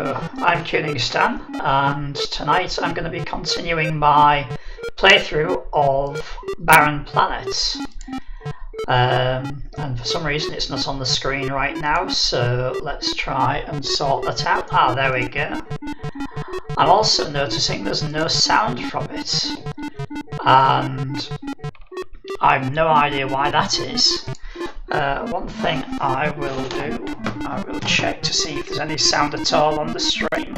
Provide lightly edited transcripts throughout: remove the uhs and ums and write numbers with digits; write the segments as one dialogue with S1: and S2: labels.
S1: So, I'm Tuning Stan, and tonight I'm going to be continuing my playthrough of Barren Planet. And for some reason it's not on the screen right now, so let's try and sort that out. Ah, there we go. I'm also noticing there's no sound from it, and I've no idea why that is. One thing I will do, I will check to see if there's any sound at all on the stream.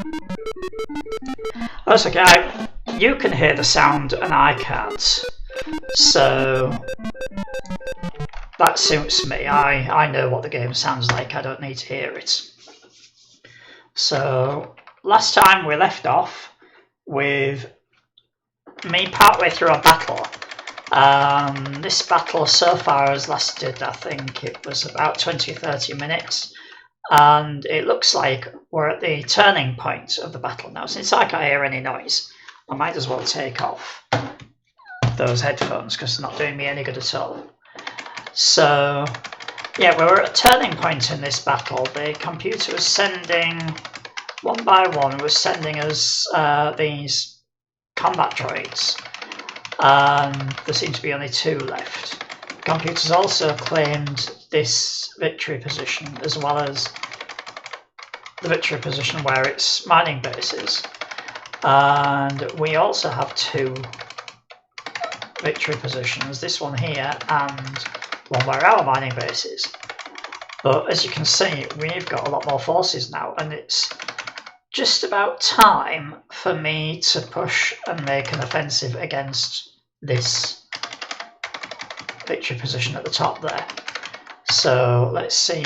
S1: That's okay, you can hear the sound and I can't, so that suits me. I know what the game sounds like, I don't need to hear it. So, last time we left off with me partway through a battle. This battle so far has lasted, I think it was about 20-30 minutes, and it looks like we're at the turning point of the battle now. Since I can't hear any noise, I might as well take off those headphones because they're not doing me any good at all. So yeah, we're at a turning point in this battle. The computer was sending, one by one, was sending us these combat droids. And there seem to be only 2 left. The computer's also claimed this victory position, as well as the victory position where its mining base is. And we also have 2 victory positions, this one here and one where our mining base is. But as you can see, we've got a lot more forces now, and it's just about time for me to push and make an offensive against this victory position at the top there. So let's see.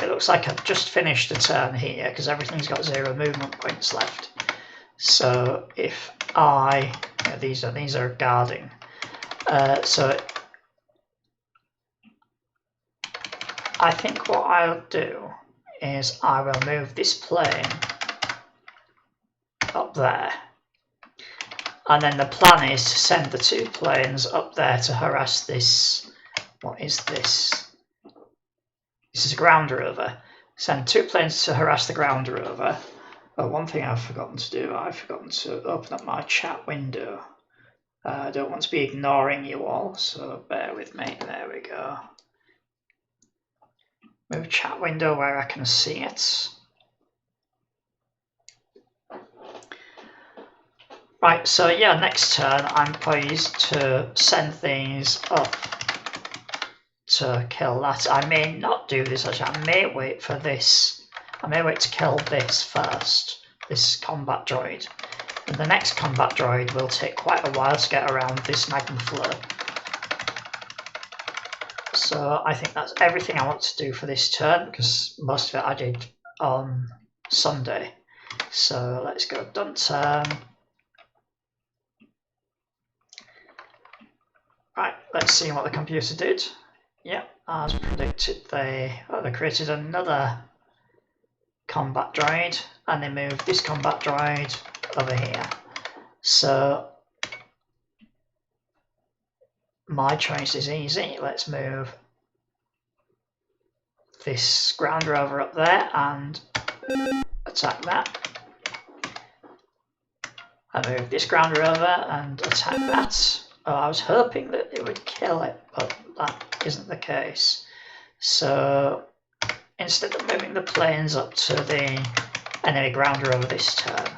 S1: It looks like I've just finished a turn here because everything's got 0 movement points left. So if I, these are guarding. So I think what I'll do is I will move this plane up there, and then the plan is to send the 2 planes up there to harass this. What is this? This is a ground rover. Send 2 planes to harass the ground rover. But one thing I've forgotten to do, I've forgotten to open up my chat window. I don't want to be ignoring you all, so bear with me. There we go. Move chat window where I can see it. Right, so yeah, next turn I'm poised to send these up to kill that. I may not do this actually, I may wait for this. I may wait to kill this first, this combat droid. And the next combat droid will take quite a while to get around this magma flow. So I think that's everything I want to do for this turn, because most of it I did on Sunday. So let's go done turn. Right, let's see what the computer did. Yep, as predicted, they created another combat droid, and they moved this combat droid over here. So my choice is easy. Let's move this ground rover up there and attack that. I move this ground rover and attack that. Oh, I was hoping that it would kill it, but that isn't the case. So instead of moving the planes up to the enemy ground rover this turn,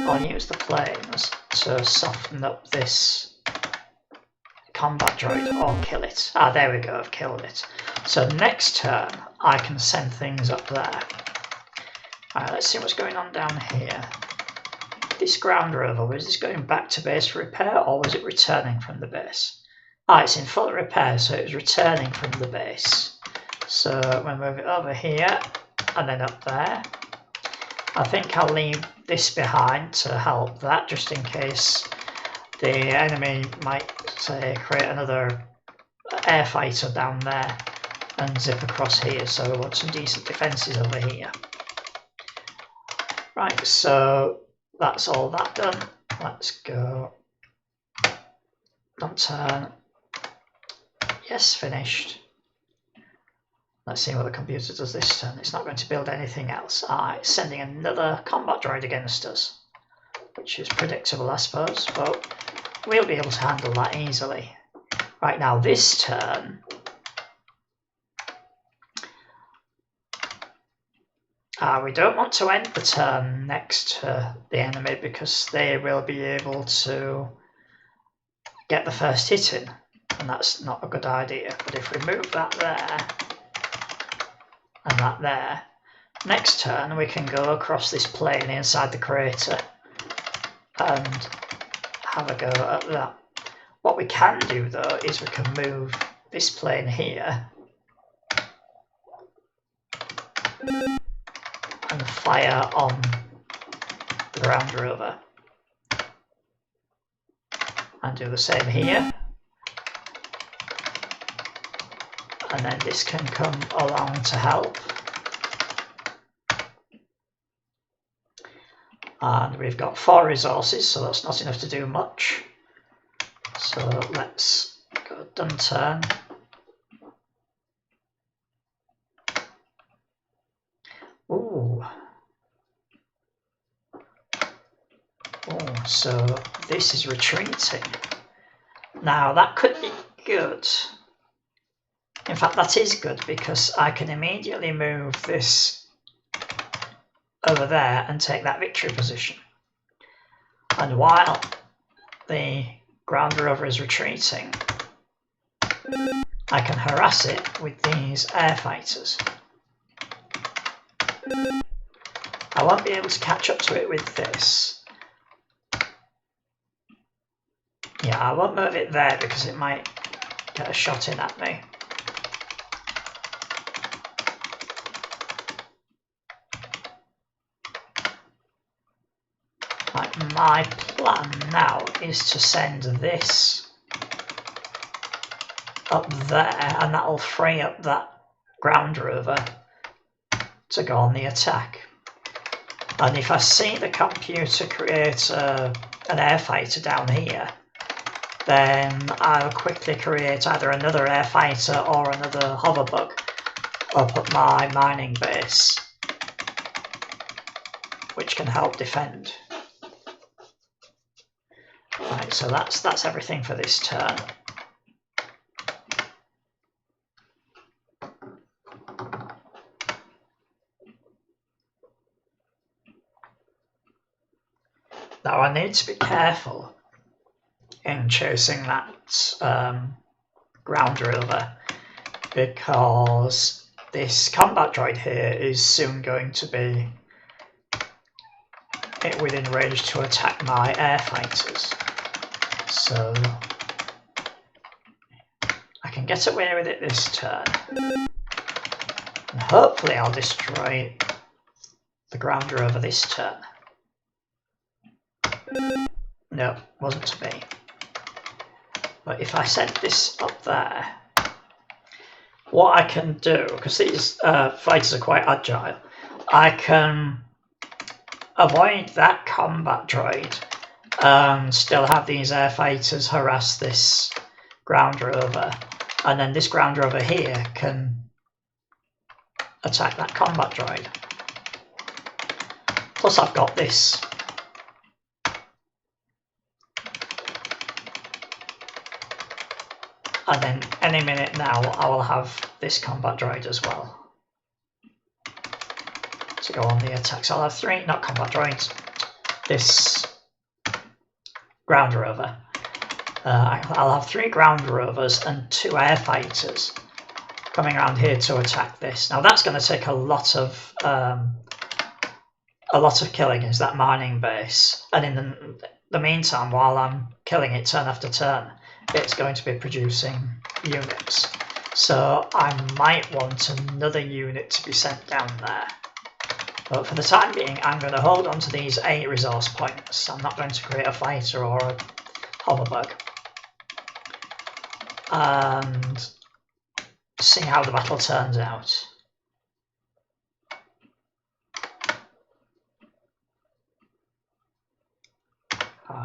S1: I'll use the planes to soften up this combat droid or kill it. Ah, there we go, I've killed it. So next turn I can send things up there. Alright, let's see what's going on down here. This ground rover, was this going back to base for repair, or was it returning from the base? Ah, it's in full repair, so it was returning from the base. So we'll move it over here and then up there. I think I'll leave this behind to help that, just in case the enemy might create another air fighter down there and zip across here, so we want some decent defences over here. Right, so that's all that done. Let's go. Done turn. Yes, finished. Let's see what the computer does this turn. It's not going to build anything else. It's sending another combat droid against us, which is predictable, I suppose, but we'll be able to handle that easily. Right now, this turn, we don't want to end the turn next to the enemy because they will be able to get the first hit in, and that's not a good idea. But if we move that there and that there, next turn we can go across this plane inside the crater and have a go at that. What we can do though is we can move this plane here and fire on the ground rover, and do the same here, and then this can come along to help, and we've got 4 resources, so that's not enough to do much. So let's go done turn. Ooh. Oh, so this is retreating. Now that could be good. In fact, that is good because I can immediately move this over there and take that victory position. And while the ground rover is retreating, I can harass it with these air fighters. I won't be able to catch up to it with this. Yeah, I won't move it there because it might get a shot in at me. Right, my plan now is to send this up there, and that'll free up that ground rover to go on the attack. And if I see the computer create an air fighter down here, then I'll quickly create either another air fighter or another hoverbug up at my mining base, which can help defend. Right, so that's everything for this turn. Now I need to be careful in chasing that ground rover because this combat droid here is soon going to be within range to attack my air fighters. So I can get away with it this turn. And hopefully I'll destroy the ground rover this turn. No, wasn't to be. But if I send this up there, what I can do, because these fighters are quite agile, I can avoid that combat droid and still have these air fighters harass this ground rover, and then this ground rover here can attack that combat droid. Plus I've got this. And then any minute now I will have this combat droid as well to go on the attack. So I'll have 3, not combat droids, this ground rover. I'll have 3 ground rovers and 2 air fighters coming around here to attack this. Now that's going to take a lot of killing, is that mining base. And in the meantime, while I'm killing it turn after turn, it's going to be producing units. So I might want another unit to be sent down there. But for the time being, I'm going to hold on to these 8 resource points. I'm not going to create a fighter or a hoverbug. And see how the battle turns out.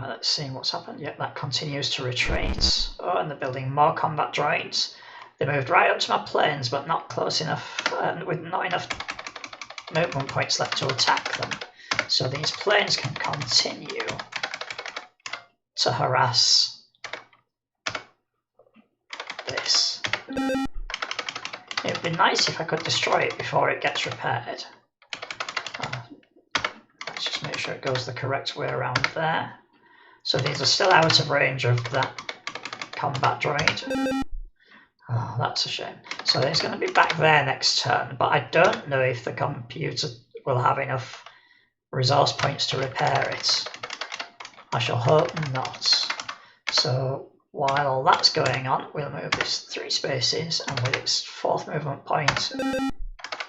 S1: Let's see what's happened. Yep, that continues to retreat. Oh, and they're building more combat droids. They moved right up to my planes, but not close enough, with not enough movement points left to attack them. So these planes can continue to harass this. It would be nice if I could destroy it before it gets repaired. Let's just make sure it goes the correct way around there. So these are still out of range of that combat droid. Oh, that's a shame. So it's going to be back there next turn, but I don't know if the computer will have enough resource points to repair it. I shall hope not. So while all that's going on, we'll move this 3 spaces, and with its 4th movement point,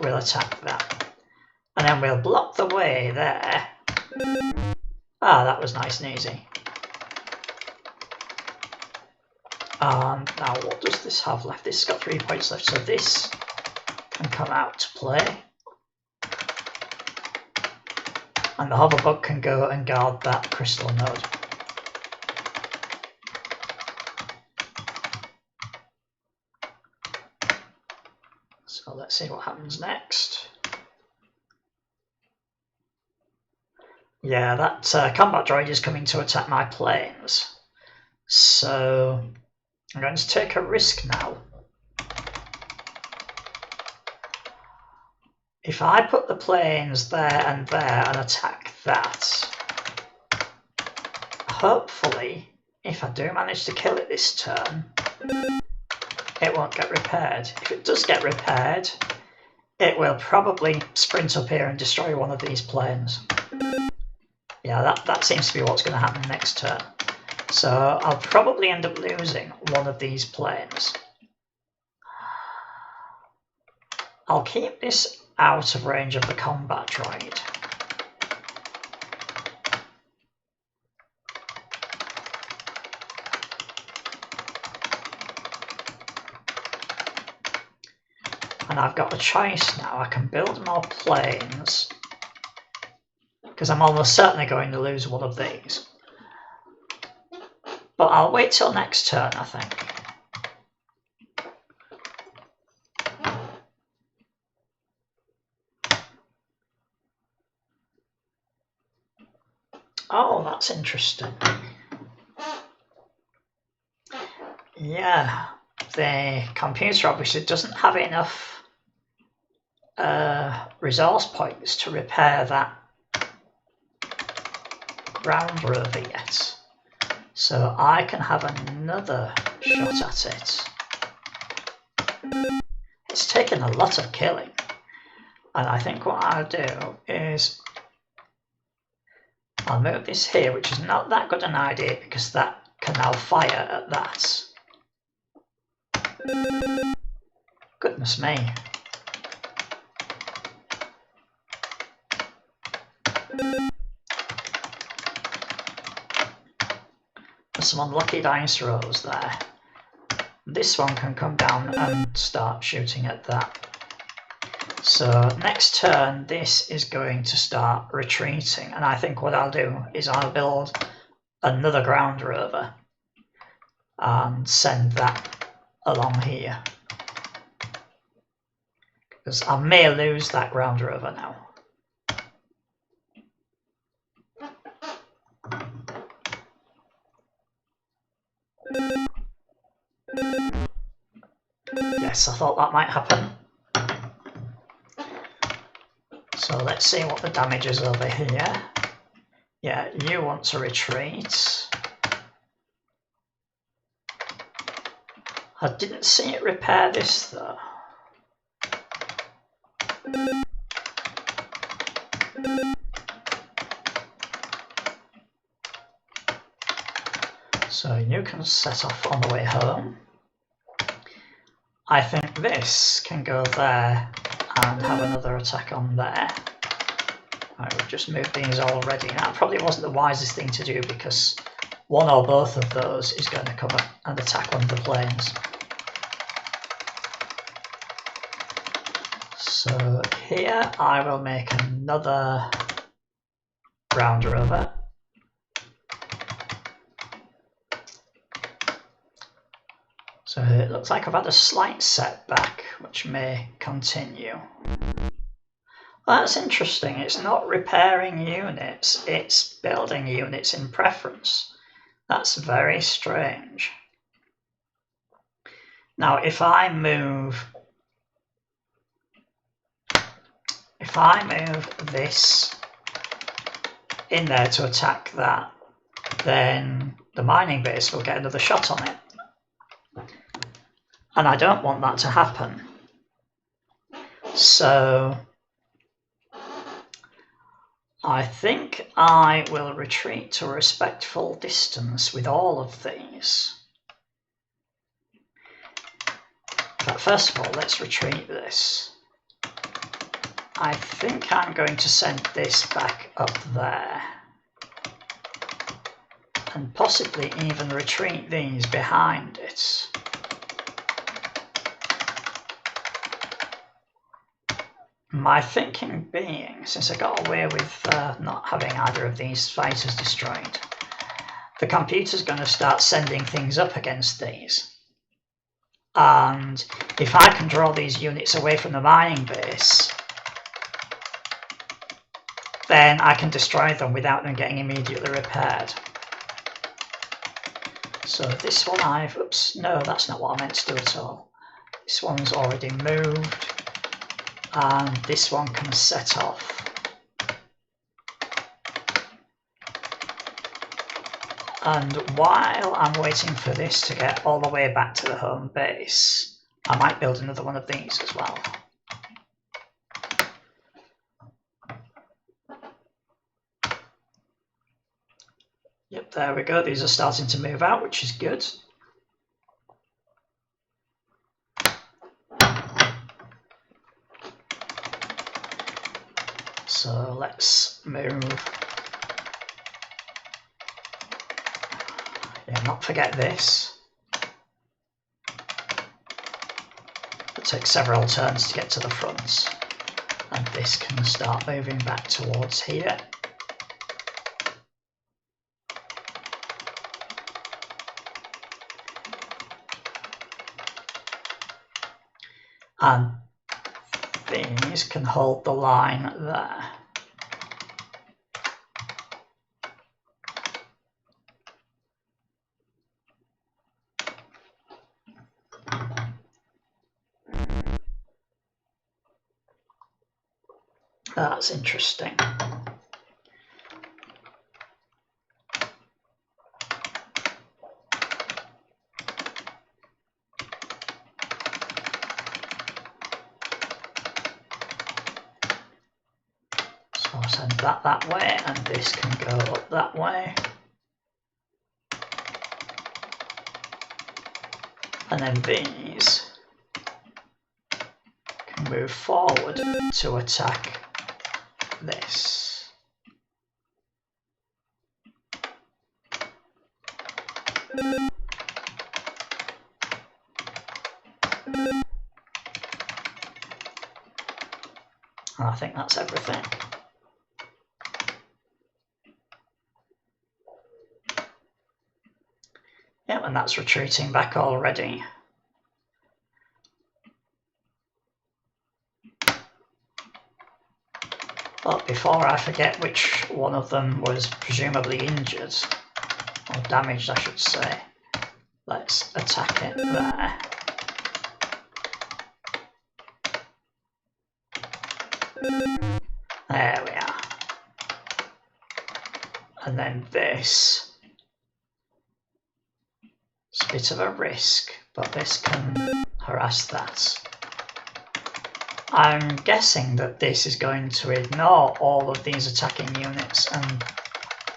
S1: we'll attack that. And then we'll block the way there. Ah, that was nice and easy. And now what does this have left? This has got 3 points left, so this can come out to play. And the hoverbug can go and guard that crystal node. So let's see what happens next. Yeah, that combat droid is coming to attack my planes. So I'm going to take a risk now. If I put the planes there and attack that, hopefully, if I do manage to kill it this turn, it won't get repaired. If it does get repaired, it will probably sprint up here and destroy one of these planes. Yeah, that seems to be what's going to happen next turn. So I'll probably end up losing one of these planes. I'll keep this out of range of the combat droid. And I've got a choice now. I can build more planes, because I'm almost certainly going to lose one of these. But I'll wait till next turn, I think. Oh, that's interesting. Yeah, the computer obviously doesn't have enough resource points to repair that ground rover yet. So I can have another shot at it. It's taken a lot of killing. And I think what I'll do is I'll move this here, which is not that good an idea because that can now fire at that. Goodness me. There's some unlucky dice rolls there. This one can come down and start shooting at that. So next turn this is going to start retreating, and I think what I'll do is I'll build another ground rover and send that along here, because I may lose that ground rover now. Yes, I thought that might happen. So let's see what the damage is over here. Yeah, you want to retreat. I didn't see it repair this though. So you can set off on the way home. I think this can go there and have another attack on there. I would just move these already. That probably wasn't the wisest thing to do because one or both of those is going to come up and attack one of the planes. So here I will make another ground rover. So it looks like I've had a slight setback, which may continue. Well, that's interesting. It's not repairing units, it's building units in preference. That's very strange. Now, if I move this in there to attack that, then the mining base will get another shot on it. And I don't want that to happen. So I think I will retreat to a respectful distance with all of these. But first of all, let's retreat this. I think I'm going to send this back up there. And possibly even retreat these behind it. My thinking being, since I got away with not having either of these fighters destroyed, the computer's going to start sending things up against these. And if I can draw these units away from the mining base, then I can destroy them without them getting immediately repaired. So this one oops, no, that's not what I meant to do at all. This one's already moved. And this one can set off. And while I'm waiting for this to get all the way back to the home base, I might build another one of these as well. Yep, there we go. These are starting to move out, which is good. So let's move. Yeah, not forget this. It takes several turns to get to the front. And this can start moving back towards here. And these can hold the line there. That's interesting. So I'll send that way, and this can go up that way. And then these can move forward to attack this. And I think that's everything. Yep, and that's retreating back already. But before I forget which one of them was presumably injured, or damaged I should say, let's attack it there. There we are. And then this. It's a bit of a risk, but this can harass that. I'm guessing that this is going to ignore all of these attacking units and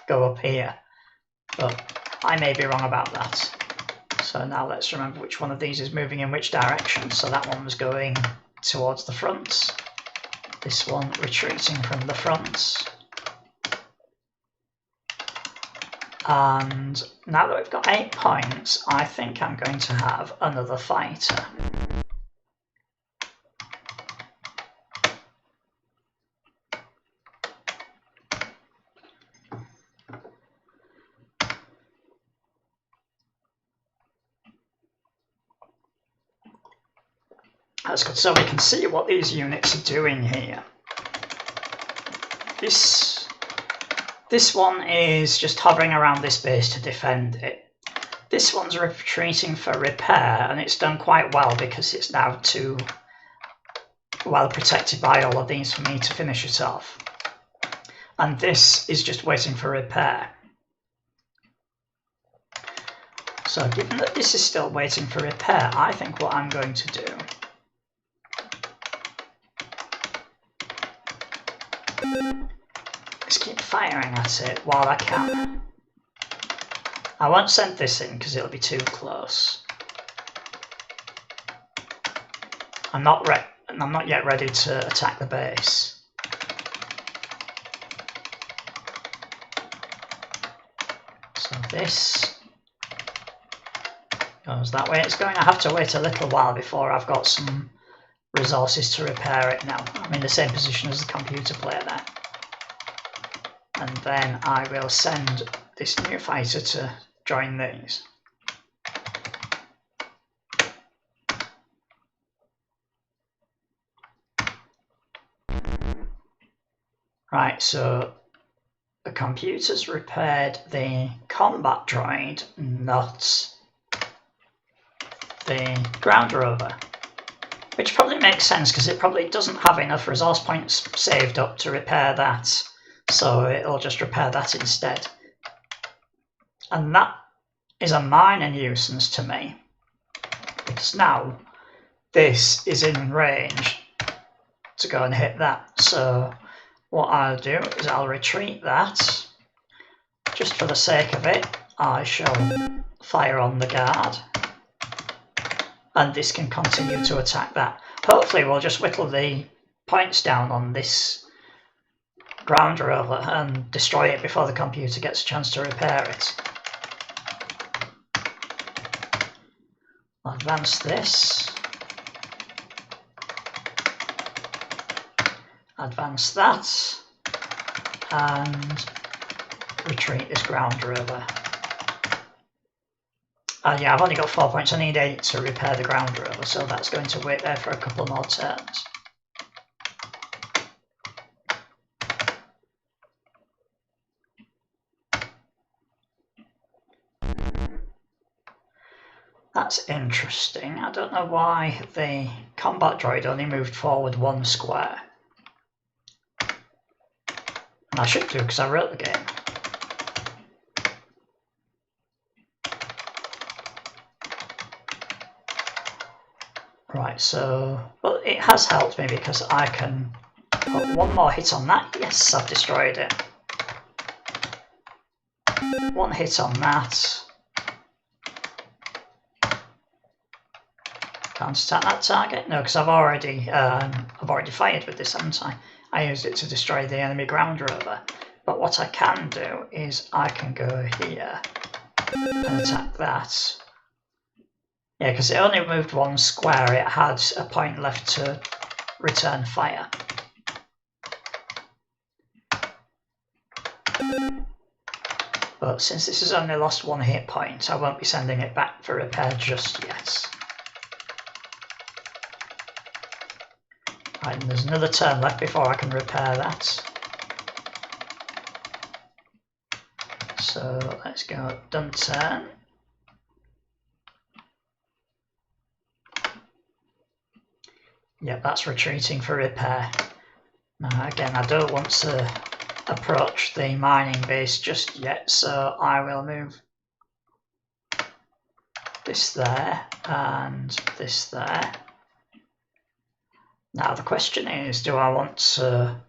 S1: go up here, but I may be wrong about that. So now let's remember which one of these is moving in which direction. So that one was going towards the front, this one retreating from the front. And now that we've got 8 points, I think I'm going to have another fighter. That's good, so we can see what these units are doing here. This one is just hovering around this base to defend it. This one's retreating for repair, and it's done quite well because it's now too well protected by all of these for me to finish it off. And this is just waiting for repair. So given that this is still waiting for repair, I think what I'm going to do is keep firing at it while I can. I won't send this in because it'll be too close. I'm not yet ready to attack the base. So this goes that way. It's going to have to wait a little while before I've got some resources to repair it now. I'm in the same position as the computer player there. And then I will send this new fighter to join these. Right, so the computer's repaired the combat droid, not the ground rover. Which probably makes sense because it probably doesn't have enough resource points saved up to repair that. So it'll just repair that instead. And that is a minor nuisance to me. Because now this is in range to go and hit that. So what I'll do is I'll retreat that. Just for the sake of it, I shall fire on the guard. And this can continue to attack that. Hopefully we'll just whittle the points down on this ground rover and destroy it before the computer gets a chance to repair it. I'll advance this. Advance that. And retreat this ground rover. Yeah, I've only got 4 points. I need 8 to repair the ground rover, so that's going to wait there for a couple more turns. That's interesting. I don't know why the combat droid only moved forward 1 square. And I should do because I wrote the game. Right, so, well, it has helped me because I can put 1 more hit on that. Yes, I've destroyed it. 1 hit on that. Can't attack that target? No, because I've already fired with this, haven't I? I used it to destroy the enemy ground rover. But what I can do is I can go here and attack that. Yeah, because it only moved 1 square, it had a point left to return fire. But since this has only lost 1 hit point, I won't be sending it back for repair just yet. Right, and there's another turn left before I can repair that. So let's go done turn. Yep, that's retreating for repair. Now again, I don't want to approach the mining base just yet, so I will move this there and this there. Now the question is, do I want to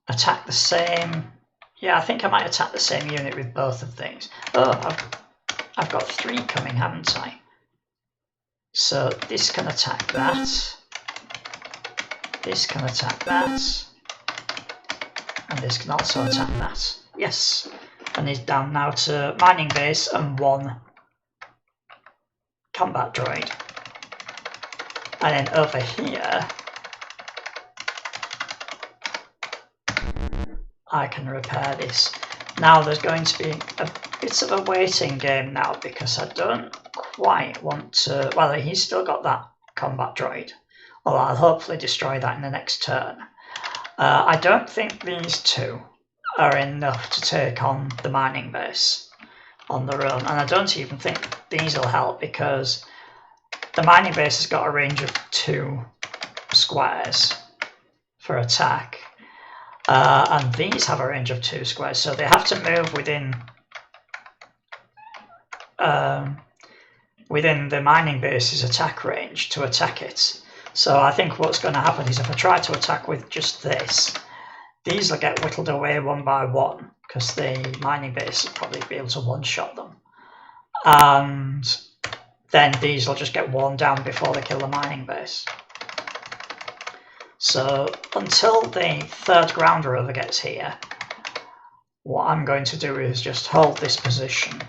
S1: attack the same? Yeah, I think I might attack the same unit with both of these. Oh, I've got 3 coming, haven't I? So this can attack that. This can attack that, and this can also attack that. Yes, and he's down now to mining base and 1 combat droid. And then over here, I can repair this. Now there's going to be a bit of a waiting game now because I don't quite want to. Well, he's still got that combat droid. Well, I'll hopefully destroy that in the next turn. I don't think these two are enough to take on the mining base on their own, and I don't even think these will help because the mining base has got a range of 2 squares for attack, and these have a range of 2 squares, so they have to move within the mining base's attack range to attack it. So I think what's going to happen is if I try to attack with just this, these will get whittled away one by one because the mining base will probably be able to one-shot them. And then these will just get worn down before they kill the mining base. So until the 3rd ground rover gets here, what I'm going to do is just hold this position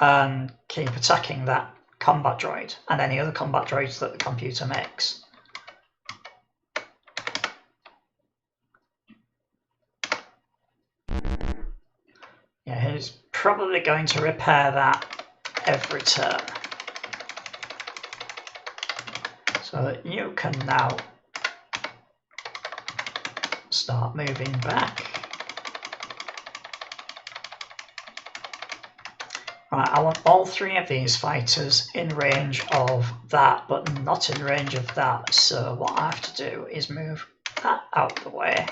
S1: and keep attacking that combat droid and any other combat droids that the computer makes. Yeah, he's probably going to repair that every turn. So that you can now start moving back. Right, I want all 3 of these fighters in range of that, but not in range of that. So what I have to do is move that out of the way.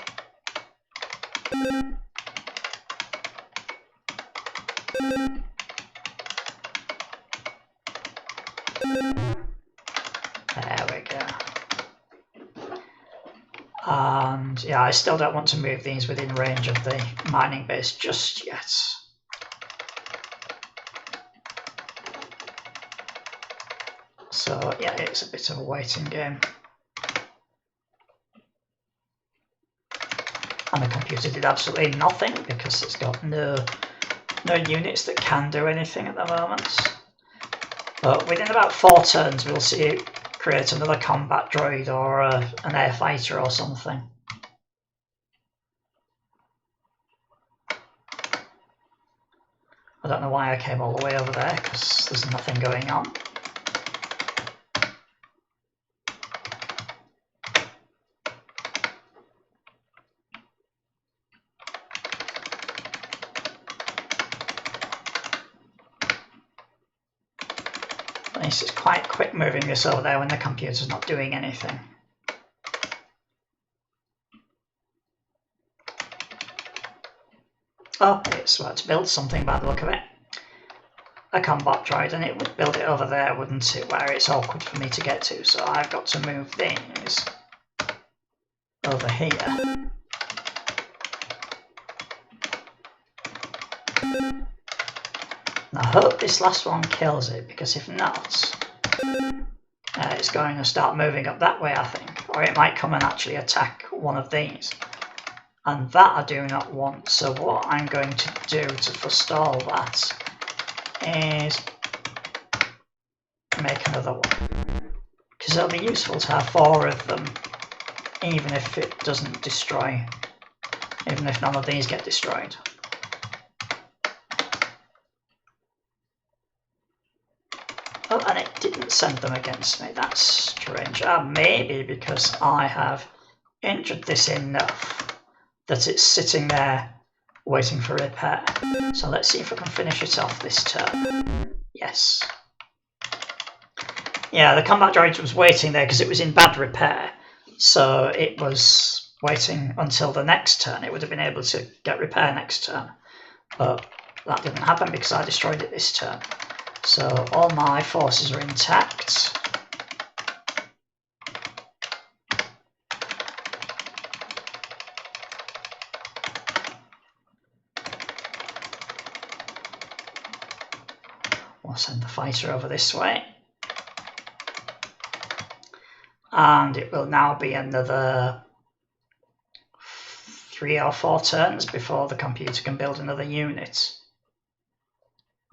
S1: There we go. And yeah, I still don't want to move these within range of the mining base just yet. So yeah, it's a bit of a waiting game. And the computer did absolutely nothing because it's got no units that can do anything at the moment. But within about 4 turns we'll see it create another combat droid or an air fighter or something. I don't know why I came all the way over there because there's nothing going on. It's quite quick moving this over there when the computer's not doing anything. Oh, it's about to build something by the look of it. A combat droid, and it would build it over there, wouldn't it, where it's awkward for me to get to. So I've got to move things over here. I hope this last one kills it, because if not, it's going to start moving up that way, I think. Or it might come and actually attack one of these. And that I do not want. So what I'm going to do to forestall that is make another one. Because it'll be useful to have 4 of them, even if it doesn't destroy, even if none of these get destroyed. Oh, and it didn't send them against me. That's strange. Maybe because I have injured this enough that it's sitting there waiting for repair. So let's see if I can finish it off this turn. Yes. Yeah, the combat droid was waiting there because it was in bad repair. So it was waiting until the next turn. It would have been able to get repair next turn. But that didn't happen because I destroyed it this turn. So all my forces are intact. We'll send the fighter over this way. And it will now be another 3 or 4 turns before the computer can build another unit.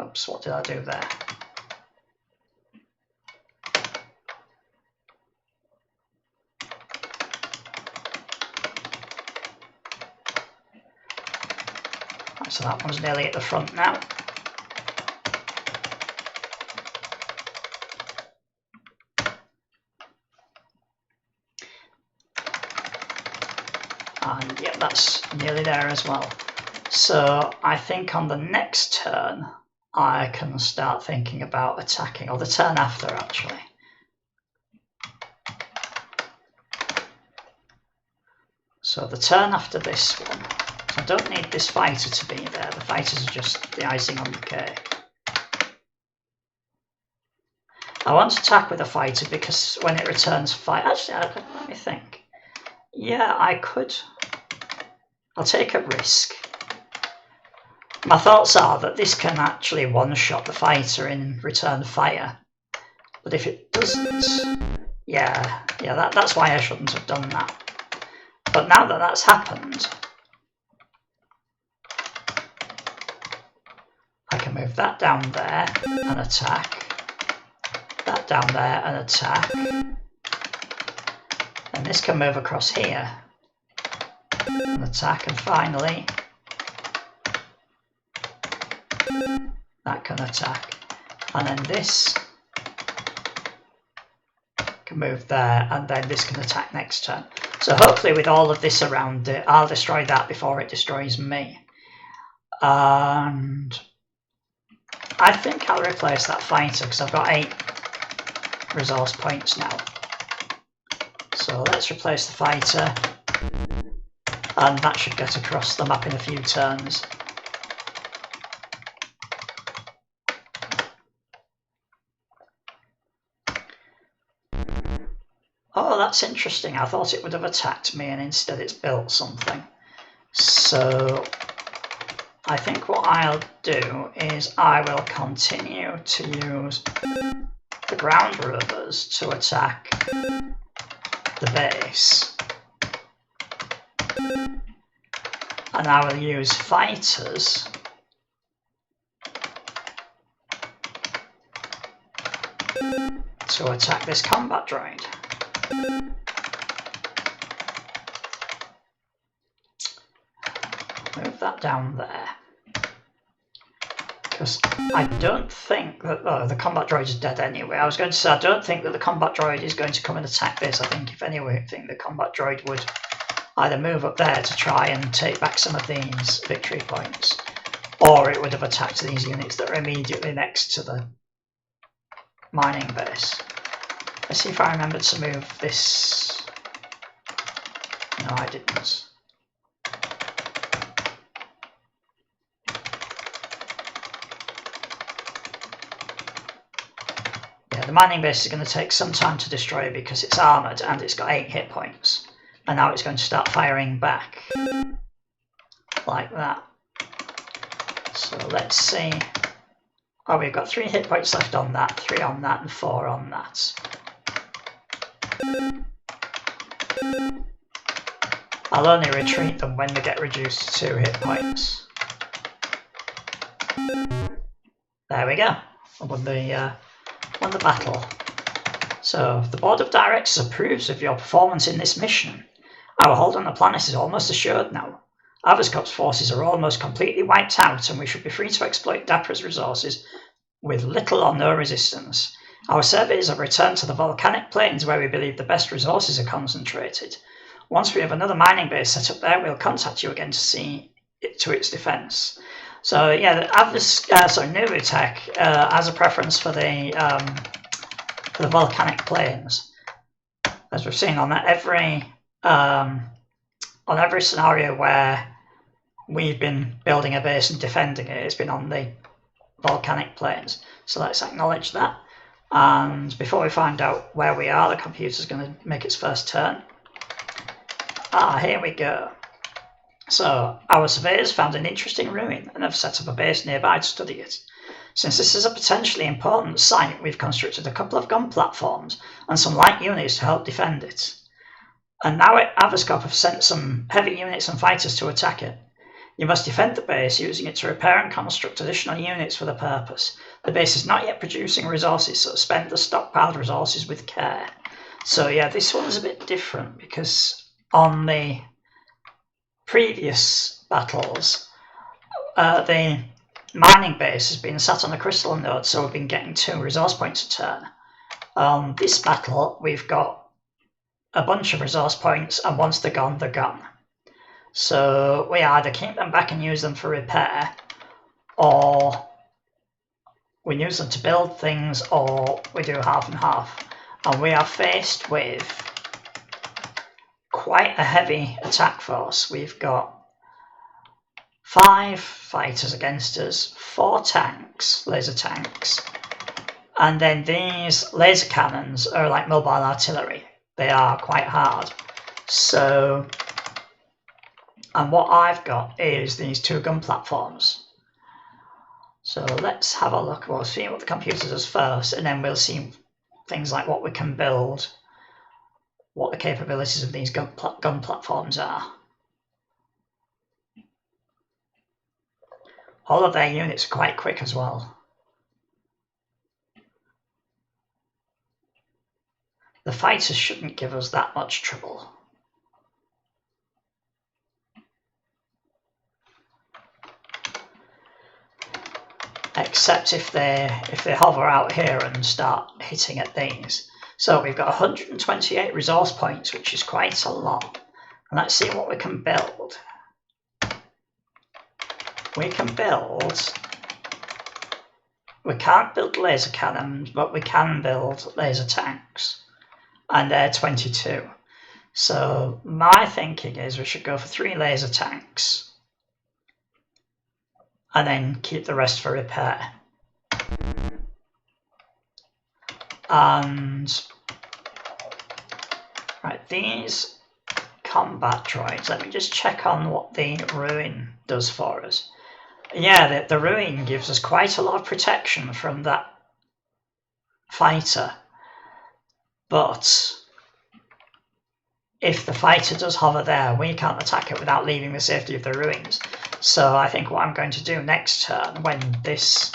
S1: Oops, what did I do there? Right, so that one's nearly at the front now. And yeah, that's nearly there as well. So I think on the next turn, I can start thinking about attacking, or the turn after actually. So the turn after this one, I don't need this fighter to be there. The fighters are just the icing on the cake. I want to attack with a fighter because when it returns fire, actually, let me think. Yeah, I could. I'll take a risk. My thoughts are that this can actually one-shot the fighter in return fire. But if it doesn't, yeah, that's why I shouldn't have done that. But now that that's happened, I can move that down there and attack. That down there and attack. And this can move across here and attack, and finally that can attack. And then this can move there, and then this can attack next turn. So hopefully with all of this around it, I'll destroy that before it destroys me. And I think I'll replace that fighter because I've got 8 resource points now. So let's replace the fighter, and that should get across the map in a few turns. Oh, that's interesting. I thought it would have attacked me and instead it's built something. So I think what I'll do is I will continue to use the ground rovers to attack the base. And I will use fighters to attack this combat droid. Move that down there. Because I don't think that... Oh, the combat droid is dead anyway. I was going to say, I don't think that the combat droid is going to come and attack this. I think, if anything, the combat droid would either move up there to try and take back some of these victory points, or it would have attacked these units that are immediately next to the mining base. Let's see if I remember to move this. No, I didn't. Yeah, the mining base is going to take some time to destroy because it's armoured and it's got 8 hit points. And now it's going to start firing back. Like that. So let's see. Oh, we've got 3 hit points left on that, 3 on that, and 4 on that. I'll only retreat them when they get reduced to 2 hit points. There we go. I won the battle. So, the Board of Directors approves of your performance in this mission. Our hold on the planet is almost assured now. Avuscorp's forces are almost completely wiped out, and we should be free to exploit Dapra's resources with little or no resistance. Our surveys have returned to the volcanic plains where we believe the best resources are concentrated. Once we have another mining base set up there, we'll contact you again to see it to its defence. So yeah, Nuvutech has a preference for the volcanic plains, as we've seen on every scenario where we've been building a base and defending it. It's been on the volcanic plains. So let's acknowledge that. And before we find out where we are, the computer's going to make its first turn. Here we go. So, our surveyors found an interesting ruin and have set up a base nearby to study it. Since this is a potentially important site, we've constructed a couple of gun platforms and some light units to help defend it. And now Avuscorp have sent some heavy units and fighters to attack it. You must defend the base using it to repair and construct additional units for the purpose. The base is not yet producing resources, so spend the stockpiled resources with care. So yeah, this one's a bit different because on the previous battles, the mining base has been sat on a crystal node, so we've been getting 2 resource points a turn. On this battle, we've got a bunch of resource points, and once they're gone, they're gone. So we either keep them back and use them for repair, or we use them to build things, or we do half and half. And we are faced with quite a heavy attack force. We've got 5 fighters against us, 4 tanks, laser tanks, and then these laser cannons are like mobile artillery. They are quite hard. So, and what I've got is these 2 gun platforms. So let's have a look. We'll see what the computer does first, and then we'll see things like what we can build, what the capabilities of these gun platforms are. All of their units are quite quick as well. The fighters shouldn't give us that much trouble. Except if they hover out here and start hitting at these. So we've got 128 resource points, which is quite a lot. And let's see what we can build. We can't build laser cannons, but we can build laser tanks. And they're 22. So my thinking is we should go for 3 laser tanks and then keep the rest for repair. And right, these combat droids, let me just check on what the ruin does for us. Yeah, the ruin gives us quite a lot of protection from that fighter, but if the fighter does hover there, we can't attack it without leaving the safety of the ruins. So I think what I'm going to do next turn, when this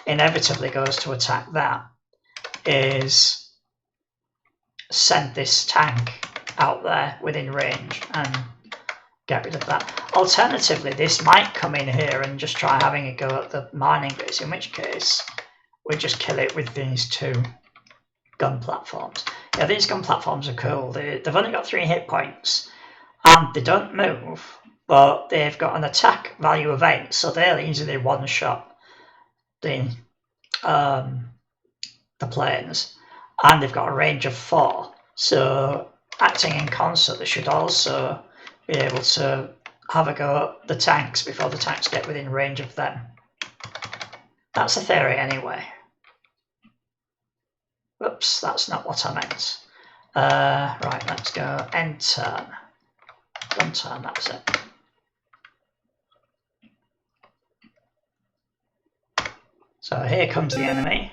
S1: inevitably goes to attack that, is send this tank out there within range and get rid of that. Alternatively, this might come in here and just try having a go at the mining base, in which case we just kill it with these 2 gun platforms. Yeah, these gun platforms are cool. They've only got 3 hit points and they don't move, but they've got an attack value of 8, so they'll easily one-shot the planes, and they've got a range of 4. So acting in concert, they should also be able to have a go at the tanks before the tanks get within range of them. That's a theory anyway. Oops, that's not what I meant. Right, let's go end turn. One turn, that's it. So here comes the enemy.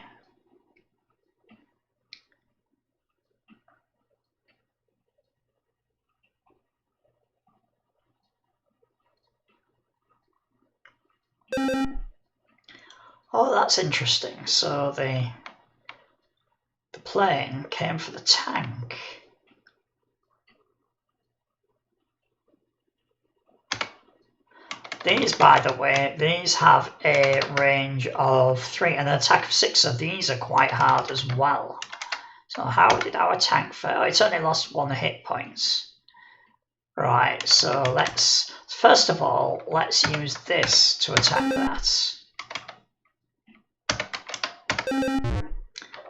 S1: Oh, that's interesting. So the plane came for the tank. These, by the way, these have a range of 3 and an attack of 6, so these are quite hard as well. So how did our tank fare? It's only lost 1 hit points. Right, so let's, first of all, let's use this to attack that.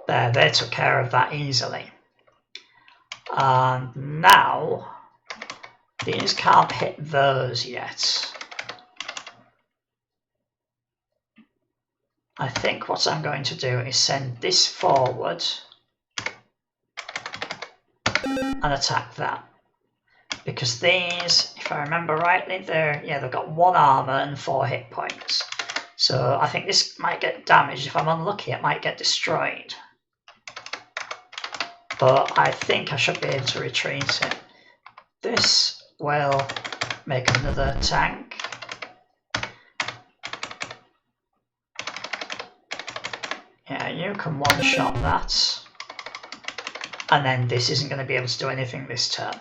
S1: There, they took care of that easily. And now, these can't hit those yet. I think what I'm going to do is send this forward and attack that. Because these, if I remember rightly, they've got 1 armor and 4 hit points. So I think this might get damaged. If I'm unlucky, it might get destroyed. But I think I should be able to retreat it. This will make another tank. Yeah, you can one-shot that. And then this isn't going to be able to do anything this turn.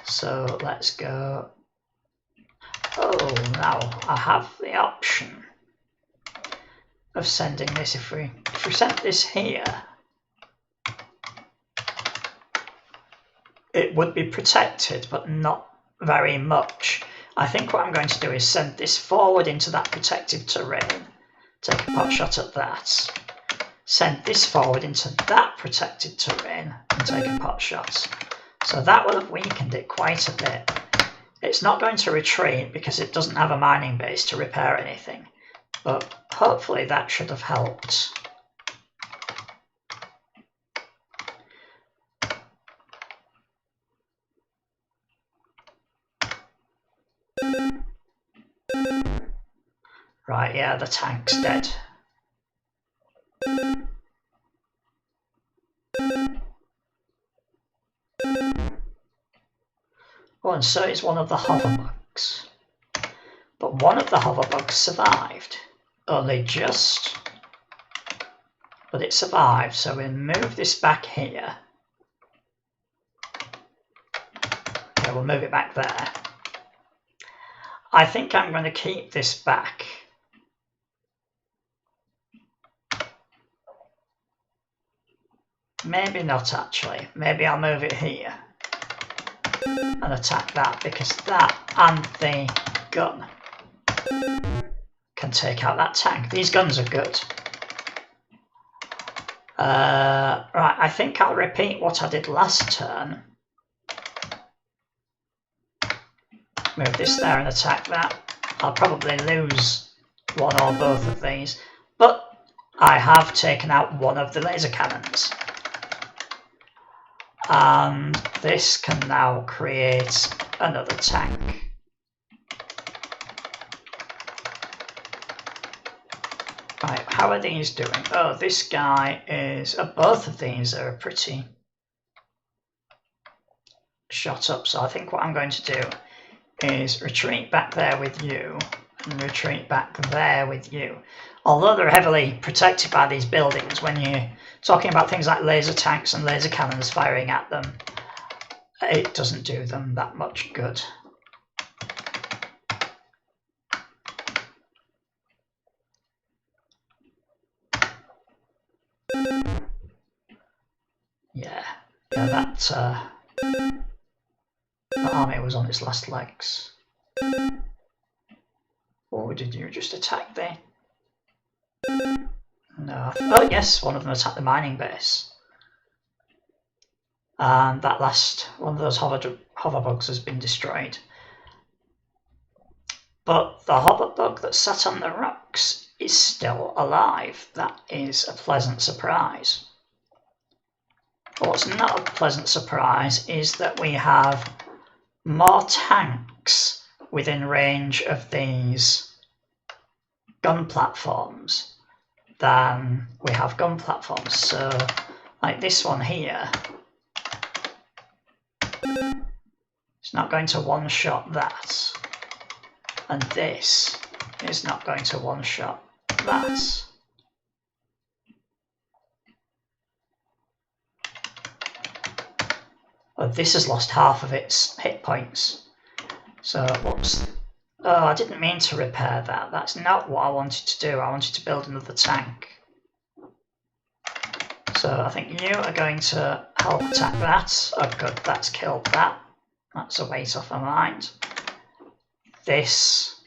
S1: So let's go. Oh, now I have the option of sending this. If we sent this here, it would be protected, but not very much. I think what I'm going to do is send this forward into that protected terrain, take a pot shot at that, send this forward into that protected terrain and take a pot shot. So that will have weakened it quite a bit. It's not going to retreat because it doesn't have a mining base to repair anything, but hopefully that should have helped. Right, yeah, the tank's dead. Oh, and so is one of the hoverbugs. But one of the hoverbugs survived. Only just. But it survived, so we'll move this back here. Okay, we'll move it back there. I think I'm going to keep this back. Maybe not actually. Maybe I'll move it here and attack that, because that and the gun can take out that tank. These guns are good. Right, I think I'll repeat what I did last turn. Move this there and attack that. I'll probably lose one or both of these, but I have taken out one of the laser cannons. And this can now create another tank. Right, how are these doing? Oh, this guy is... both of these are pretty shot up, so I think what I'm going to do is retreat back there with you and retreat back there with you. Although they're heavily protected by these buildings, when you're talking about things like laser tanks and laser cannons firing at them, it doesn't do them that much good. Yeah, that army was on its last legs. Or did you just attack there? No. Oh yes, one of them attacked the mining base. And that last one of those hoverbugs has been destroyed. But the hoverbug that sat on the rocks is still alive. That is a pleasant surprise. But what's not a pleasant surprise is that we have more tanks within range of these gun platforms than we have gun platforms. So, like this one here, it's not going to one-shot that. And this is not going to one-shot that. Well, this has lost half of its hit points. So, whoops. Oh, I didn't mean to repair that. That's not what I wanted to do. I wanted to build another tank. So I think you are going to help attack that. Oh good, that's killed that. That's a weight off my mind. This,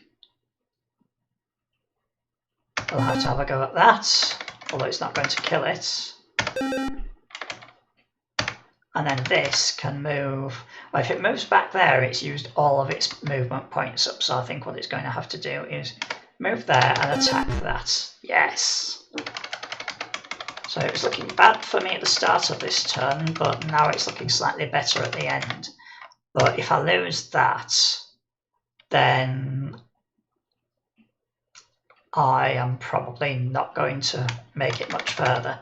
S1: we'll have to have a go at that, although it's not going to kill it. And then this can move. Well, if it moves back there, it's used all of its movement points up, so I think what it's going to have to do is move there and attack that. Yes! So it was looking bad for me at the start of this turn, but now it's looking slightly better at the end. But if I lose that, then I am probably not going to make it much further.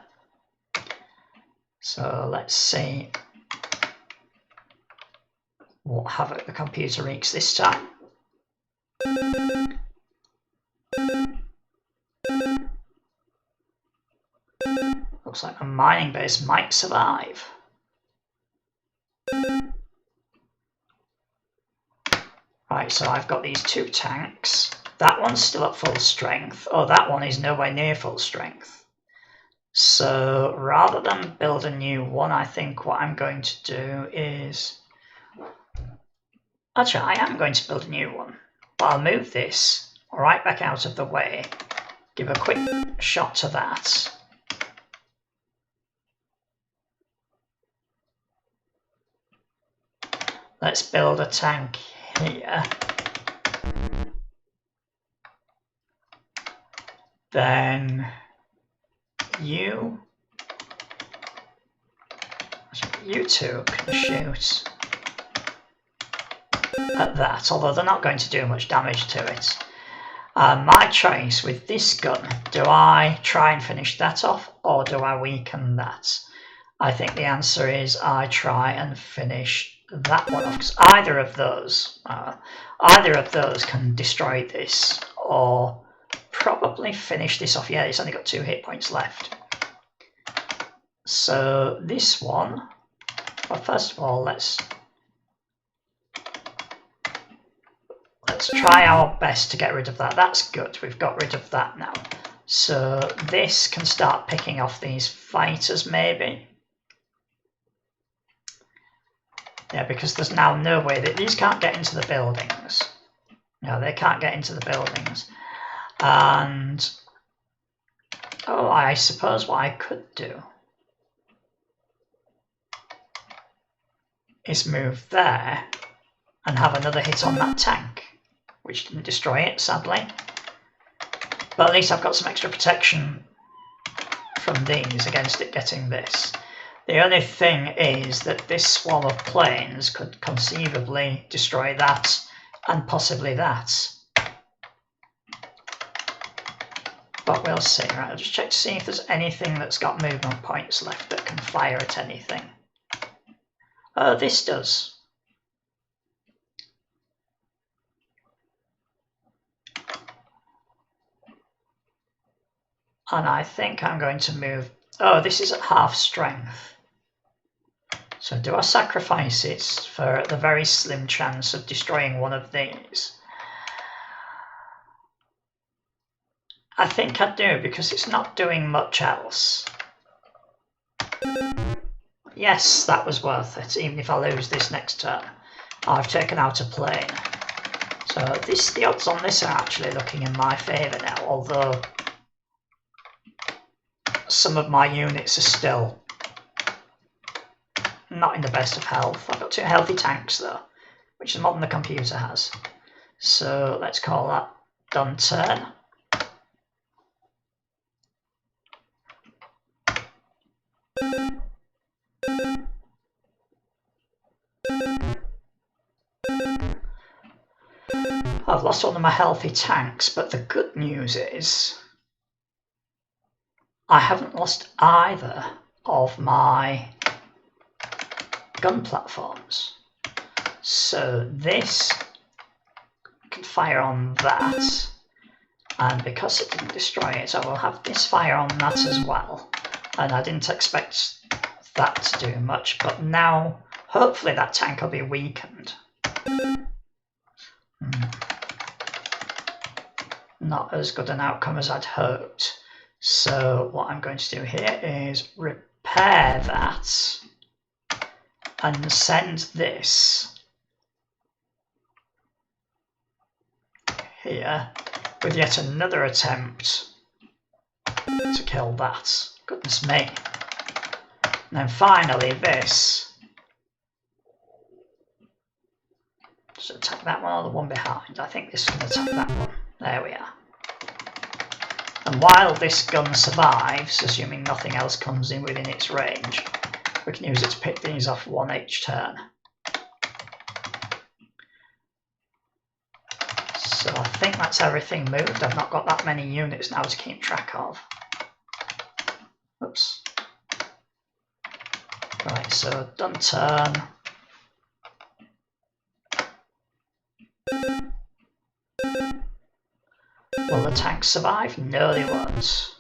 S1: So let's see what havoc the computer wreaks this time. Looks like a mining base might survive. Right, so I've got these two tanks. That one's still at full strength. Oh, that one is nowhere near full strength. So rather than build a new one, I think what I'm going to do is Actually, I am going to build a new one. But I'll move this right back out of the way. Give a quick shot to that. Let's build a tank here. Then you two can shoot at that, although they're not going to do much damage to it. My choice with this gun, do I try and finish that off or do I weaken that? I think the answer is I try and finish that one off, because either of those can destroy this or probably finish this off. Yeah, it's only got 2 hit points left. So this one, well, first of all, let's try our best to get rid of that. That's good, we've got rid of that now. So this can start picking off these fighters maybe. Yeah, because there's now no way that these can't get into the buildings. No, they can't get into the buildings. And oh, I suppose what I could do is move there and have another hit on that tank, which didn't destroy it, sadly. But at least I've got some extra protection from these against it getting this. The only thing is that this swarm of planes could conceivably destroy that and possibly that. But we'll see. Right, I'll just check to see if there's anything that's got movement points left that can fire at anything. Oh, this does. And I think I'm going to move... Oh, this is at half strength. So do I sacrifice it for the very slim chance of destroying one of these? I think I do, because it's not doing much else. Yes, that was worth it, even if I lose this next turn. I've taken out a plane. So the odds on this are actually looking in my favour now, although some of my units are still not in the best of health. I've got 2 healthy tanks though, which is more than the computer has. So let's call that done turn. I've lost one of my healthy tanks, but the good news is I haven't lost either of my gun platforms. So this can fire on that, and because it didn't destroy it, I will have this fire on that as well. And I didn't expect that to do much, but now hopefully that tank will be weakened. Not as good an outcome as I'd hoped. So what I'm going to do here is repair that and send this here with yet another attempt to kill that. Goodness me. And then finally this. Just attack that one or the one behind. I think this can attack that one. There we are. And while this gun survives, assuming nothing else comes in within its range, we can use it to pick these off 1 each turn. So I think that's everything moved. I've not got that many units now to keep track of. Oops. Right, so done turn. Will the tanks survive? No, they won't.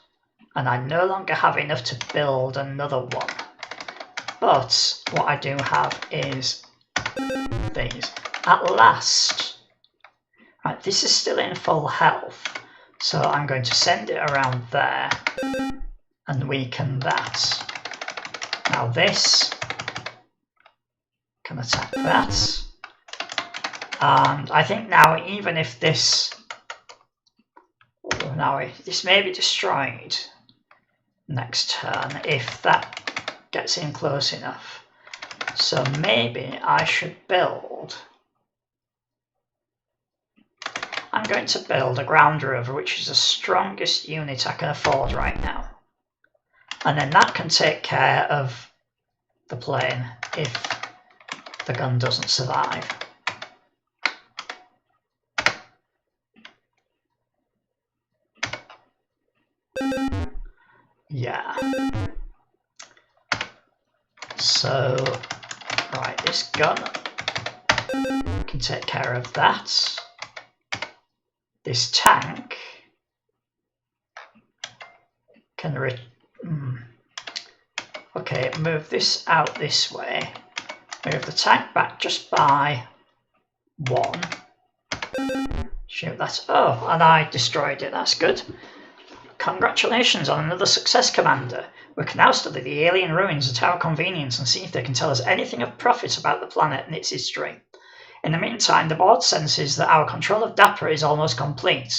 S1: And I no longer have enough to build another one. But what I do have is these. At last. Right, this is still in full health. So I'm going to send it around there and weaken that. Now this can attack that. And I think now, even if this... Now, this may be destroyed next turn, if that gets in close enough. So maybe I should build... I'm going to build a ground rover, which is the strongest unit I can afford right now. And then that can take care of the plane if the gun doesn't survive. Yeah. So, right, this gun can take care of that. This tank can okay, move this out this way. Move the tank back just by 1. Shoot, that's... Oh, and I destroyed it, that's good. Congratulations on another success, Commander. We can now study the alien ruins at our convenience and see if they can tell us anything of profit about the planet and its history. In the meantime, the board senses that our control of Dapra is almost complete.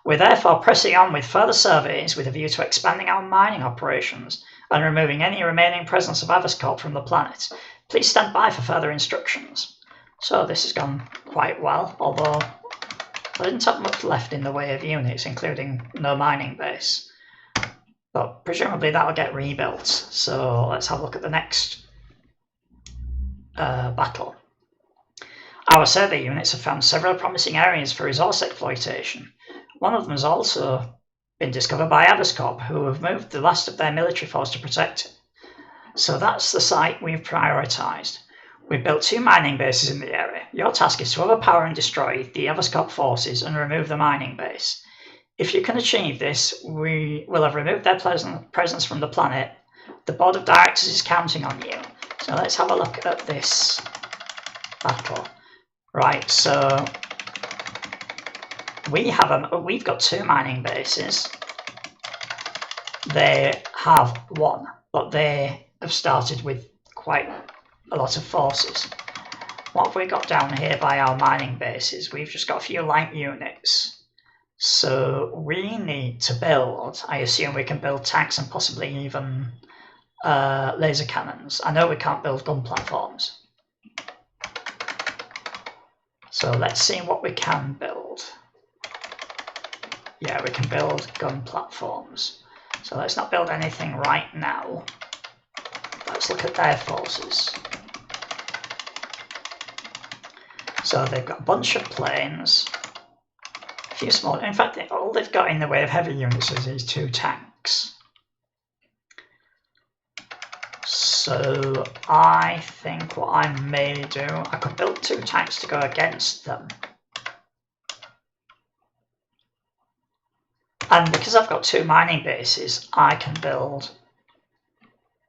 S1: We're therefore pressing on with further surveys with a view to expanding our mining operations and removing any remaining presence of Avuscorp from the planet. Please stand by for further instructions. So this has gone quite well, although I didn't have much left in the way of units, including no mining base. But presumably that'll get rebuilt. So let's have a look at the next battle. Our survey units have found several promising areas for resource exploitation. One of them has also been discovered by Avuscorp, who have moved the last of their military force to protect it. So that's the site we've prioritised. We've built 2 mining bases in the area. Your task is to overpower and destroy the Avuscorp forces and remove the mining base. If you can achieve this, we will have removed their presence from the planet. The board of directors is counting on you. So let's have a look at this battle. Right, so we've got 2 mining bases. They have 1, but they have started with quite a lot of forces. What have we got down here by our mining bases? We've just got a few light units. So we need to build, I assume we can build tanks and possibly even laser cannons. I know we can't build gun platforms. So let's see what we can build. Yeah, we can build gun platforms. So let's not build anything right now. Let's look at their forces. So they've got a bunch of planes, a few small... In fact, all they've got in the way of heavy units is these 2 tanks. So I think what I may do, I could build 2 tanks to go against them. And because I've got 2 mining bases, I can build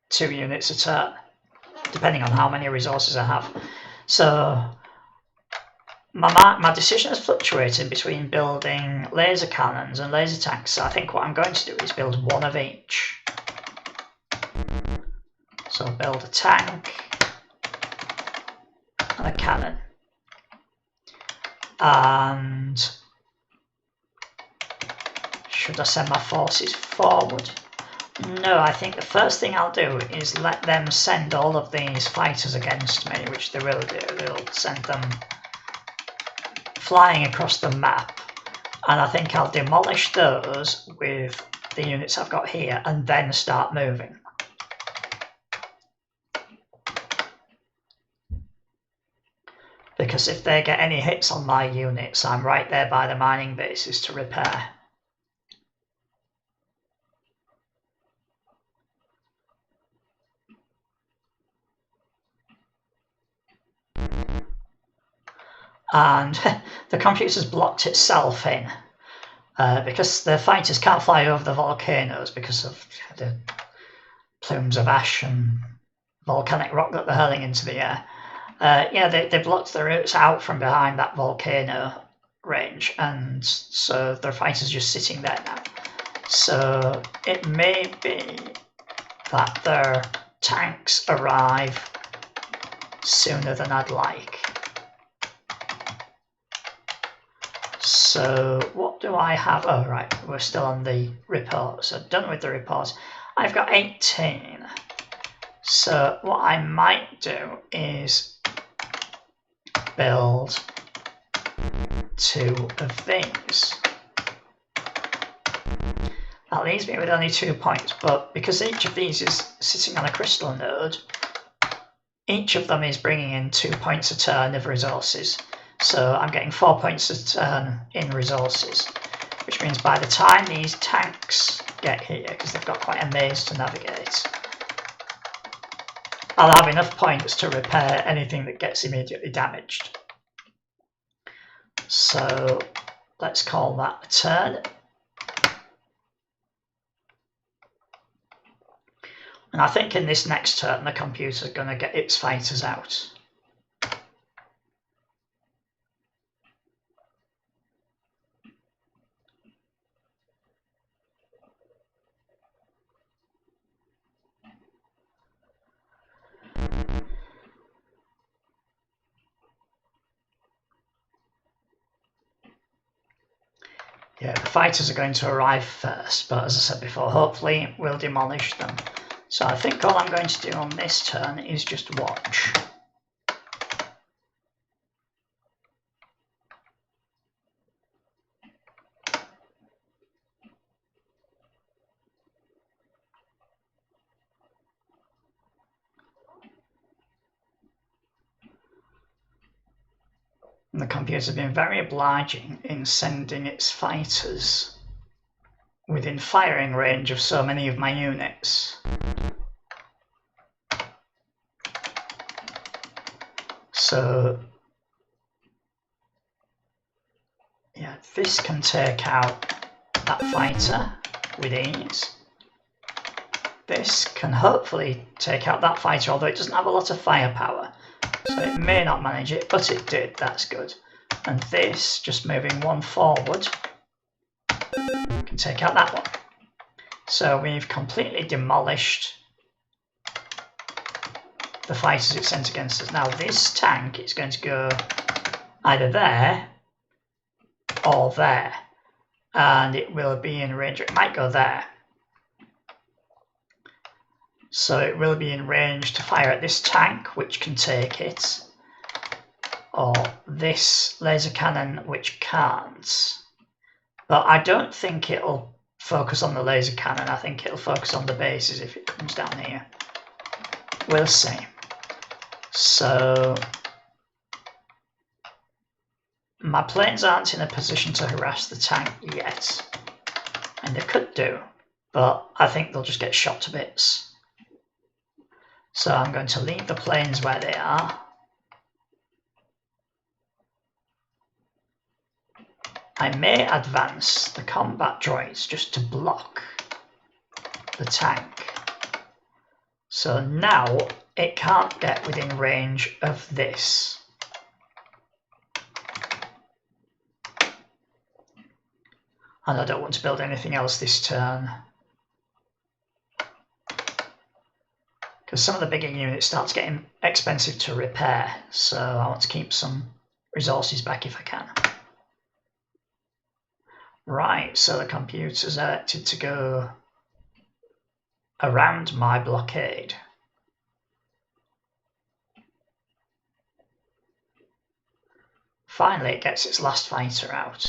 S1: 2 units a turn, depending on how many resources I have. So my decision is fluctuating between building laser cannons and laser tanks. So I think what I'm going to do is build 1 of each. So build a tank and a cannon. And should I send my forces forward? No, I think the first thing I'll do is let them send all of these fighters against me, which they will do. They'll send them flying across the map. And I think I'll demolish those with the units I've got here and then start moving. Because if they get any hits on my units, I'm right there by the mining bases to repair. And the computer's blocked itself in because the fighters can't fly over the volcanoes because of the plumes of ash and volcanic rock that they're hurling into the air. Yeah, they blocked the routes out from behind that volcano range, and so their fighters are just sitting there now. So it may be that their tanks arrive sooner than I'd like. So what do I have? Oh right, we're still on the report, so done with the report. I've got 18. So what I might do is build 2 of these. That leaves me with only 2 points, but because each of these is sitting on a crystal node, each of them is bringing in 2 points a turn of resources. So I'm getting 4 points a turn in resources, which means by the time these tanks get here, because they've got quite a maze to navigate, I'll have enough points to repair anything that gets immediately damaged. So let's call that a turn. And I think in this next turn the computer's going to get its fighters out. Yeah, the fighters are going to arrive first, but as I said before, hopefully we'll demolish them. So I think all I'm going to do on this turn is just watch. And the computer's been very obliging in sending its fighters within firing range of so many of my units. So yeah, this can take out that fighter with ease. This can hopefully take out that fighter, although it doesn't have a lot of firepower. So it may not manage it, but it did, that's good. And this, just moving 1 forward, can take out that one. So we've completely demolished the fighters it sent against us. Now this tank is going to go either there or there, and it will be in range. It might go there. So it will be in range to fire at this tank, which can take it, or this laser cannon, which can't. But I don't think it'll focus on the laser cannon. I think it'll focus on the bases if it comes down here. We'll see. So my planes aren't in a position to harass the tank yet, and they could do, but I think they'll just get shot to bits. So I'm going to leave the planes where they are. I may advance the combat droids just to block the tank. So now it can't get within range of this. And I don't want to build anything else this turn, because some of the bigger units start getting expensive to repair, so I want to keep some resources back if I can. Right, so the computer's elected to go around my blockade. Finally it gets its last fighter out.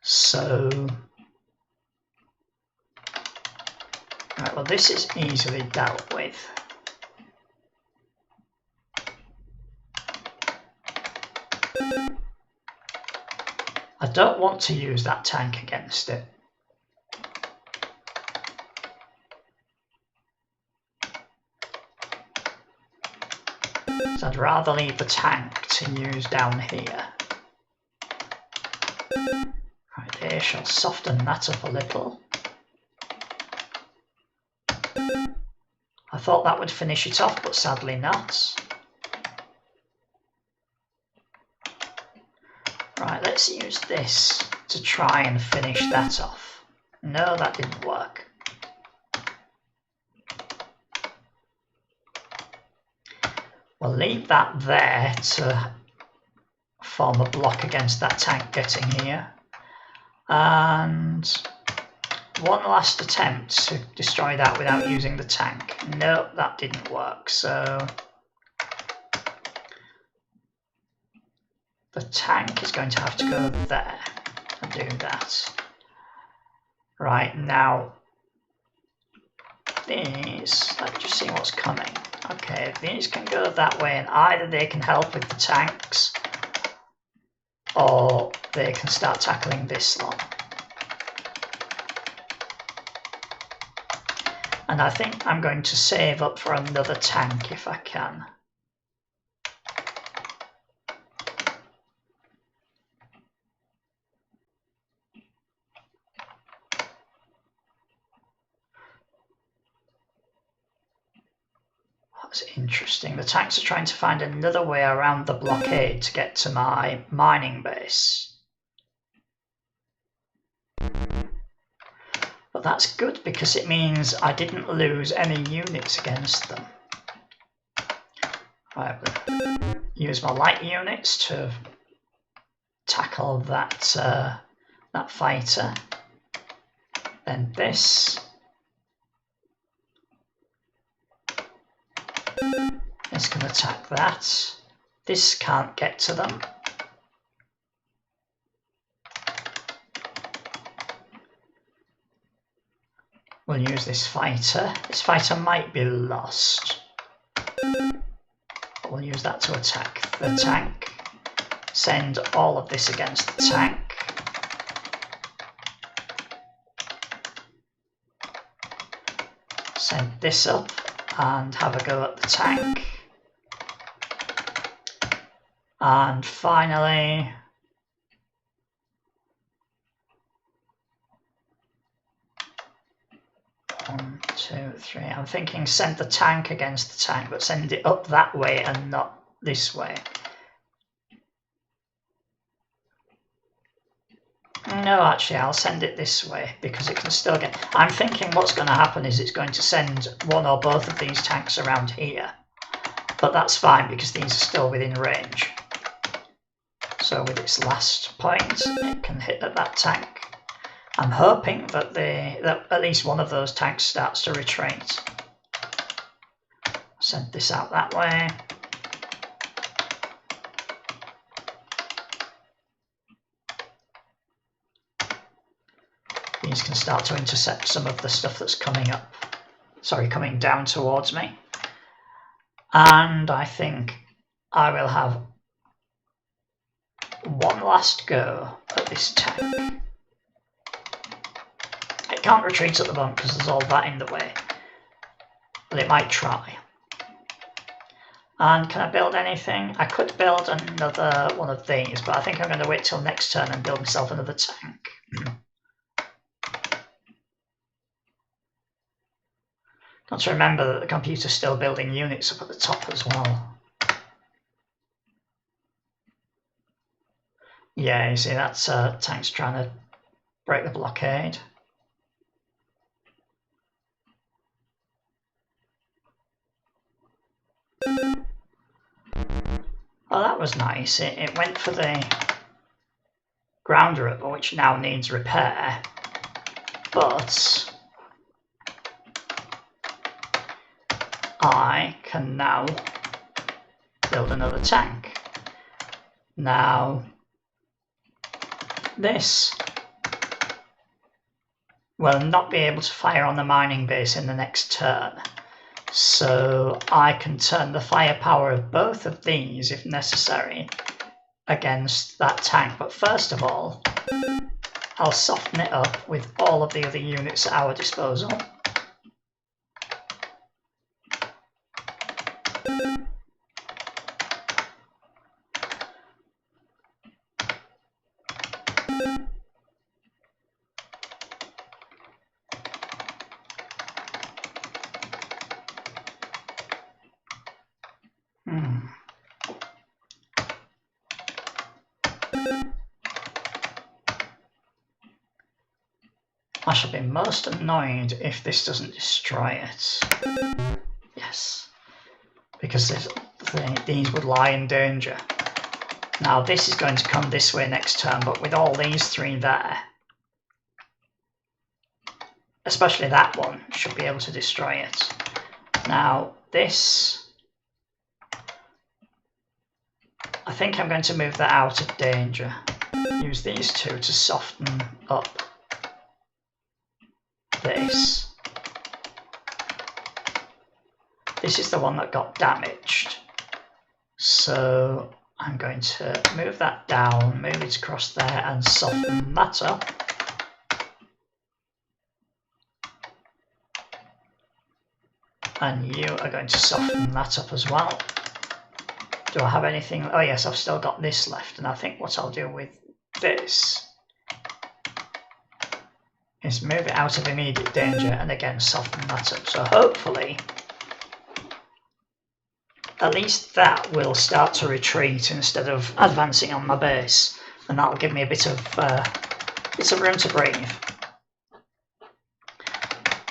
S1: So right, well this is easily dealt with. I don't want to use that tank against it. So I'd rather leave the tank to use down here. Right, they shall soften that up a little. I thought that would finish it off, but sadly not. Right, let's use this to try and finish that off. No, that didn't work. We'll leave that there to form a block against that tank getting here. And one last attempt to destroy that without using the tank. Nope, that didn't work, so the tank is going to have to go there and do that. Right, now these, let's just see what's coming. Okay, these can go that way and either they can help with the tanks or they can start tackling this lot. And I think I'm going to save up for another tank if I can. That's interesting. The tanks are trying to find another way around the blockade to get to my mining base. But that's good because it means I didn't lose any units against them. Right, we'll use my light units to tackle that that fighter. Then this. This can attack that. This can't get to them. We'll use this fighter. This fighter might be lost. But we'll use that to attack the tank. Send all of this against the tank. Send this up and have a go at the tank. And finally, 1, 2, 3. I'm thinking send the tank against the tank, but send it up that way and not this way. No, actually, I'll send it this way because it can still get... I'm thinking what's going to happen is it's going to send one or both of these tanks around here. But that's fine because these are still within range. So with its last point, it can hit at that tank. I'm hoping that that at least one of those tanks starts to retreat. Send this out that way. These can start to intercept some of the stuff that's coming up. Sorry, coming down towards me. And I think I will have one last go at this tank. It can't retreat at the moment because there's all that in the way. But it might try. And can I build anything? I could build another one of these, but I think I'm going to wait till next turn and build myself another tank. Got to remember that the computer's still building units up at the top as well. Yeah, you see that's tanks trying to break the blockade. Oh, that was nice. It went for the ground rover, which now needs repair. But I can now build another tank. Now, this will not be able to fire on the mining base in the next turn. So I can turn the firepower of both of these, if necessary, against that tank. But first of all, I'll soften it up with all of the other units at our disposal. I shall be most annoyed if this doesn't destroy it. Yes, because these would lie in danger. Now this is going to come this way next turn, but with all these three there, especially that one, should be able to destroy it. Now this, I think I'm going to move that out of danger. Use these two to soften up this. This is the one that got damaged. So I'm going to move that down, move it across there and soften that up. And you are going to soften that up as well. Do I have anything? Oh yes, I've still got this left, and I think what I'll do with this is move it out of immediate danger and again soften that up. So hopefully at least that will start to retreat instead of advancing on my base, and that'll give me a bit of room to breathe.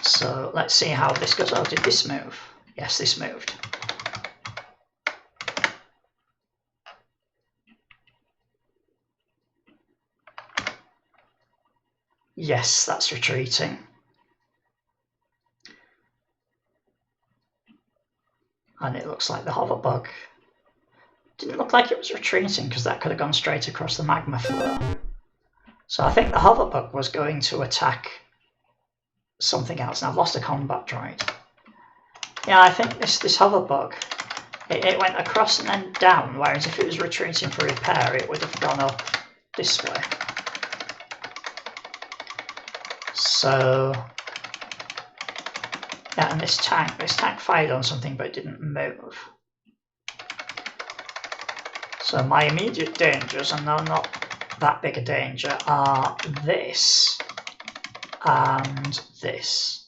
S1: So let's see how this goes. Oh, did this move? Yes, this moved. Yes, that's retreating. And it looks like the hoverbug didn't look like it was retreating, because that could have gone straight across the magma flow. So I think the hoverbug was going to attack something else, and I've lost a combat droid. Yeah, I think this hoverbug, it went across and then down, whereas if it was retreating for repair, it would have gone up this way. So yeah, and this tank fired on something but it didn't move. So my immediate dangers, and they're not that big a danger, are this and this.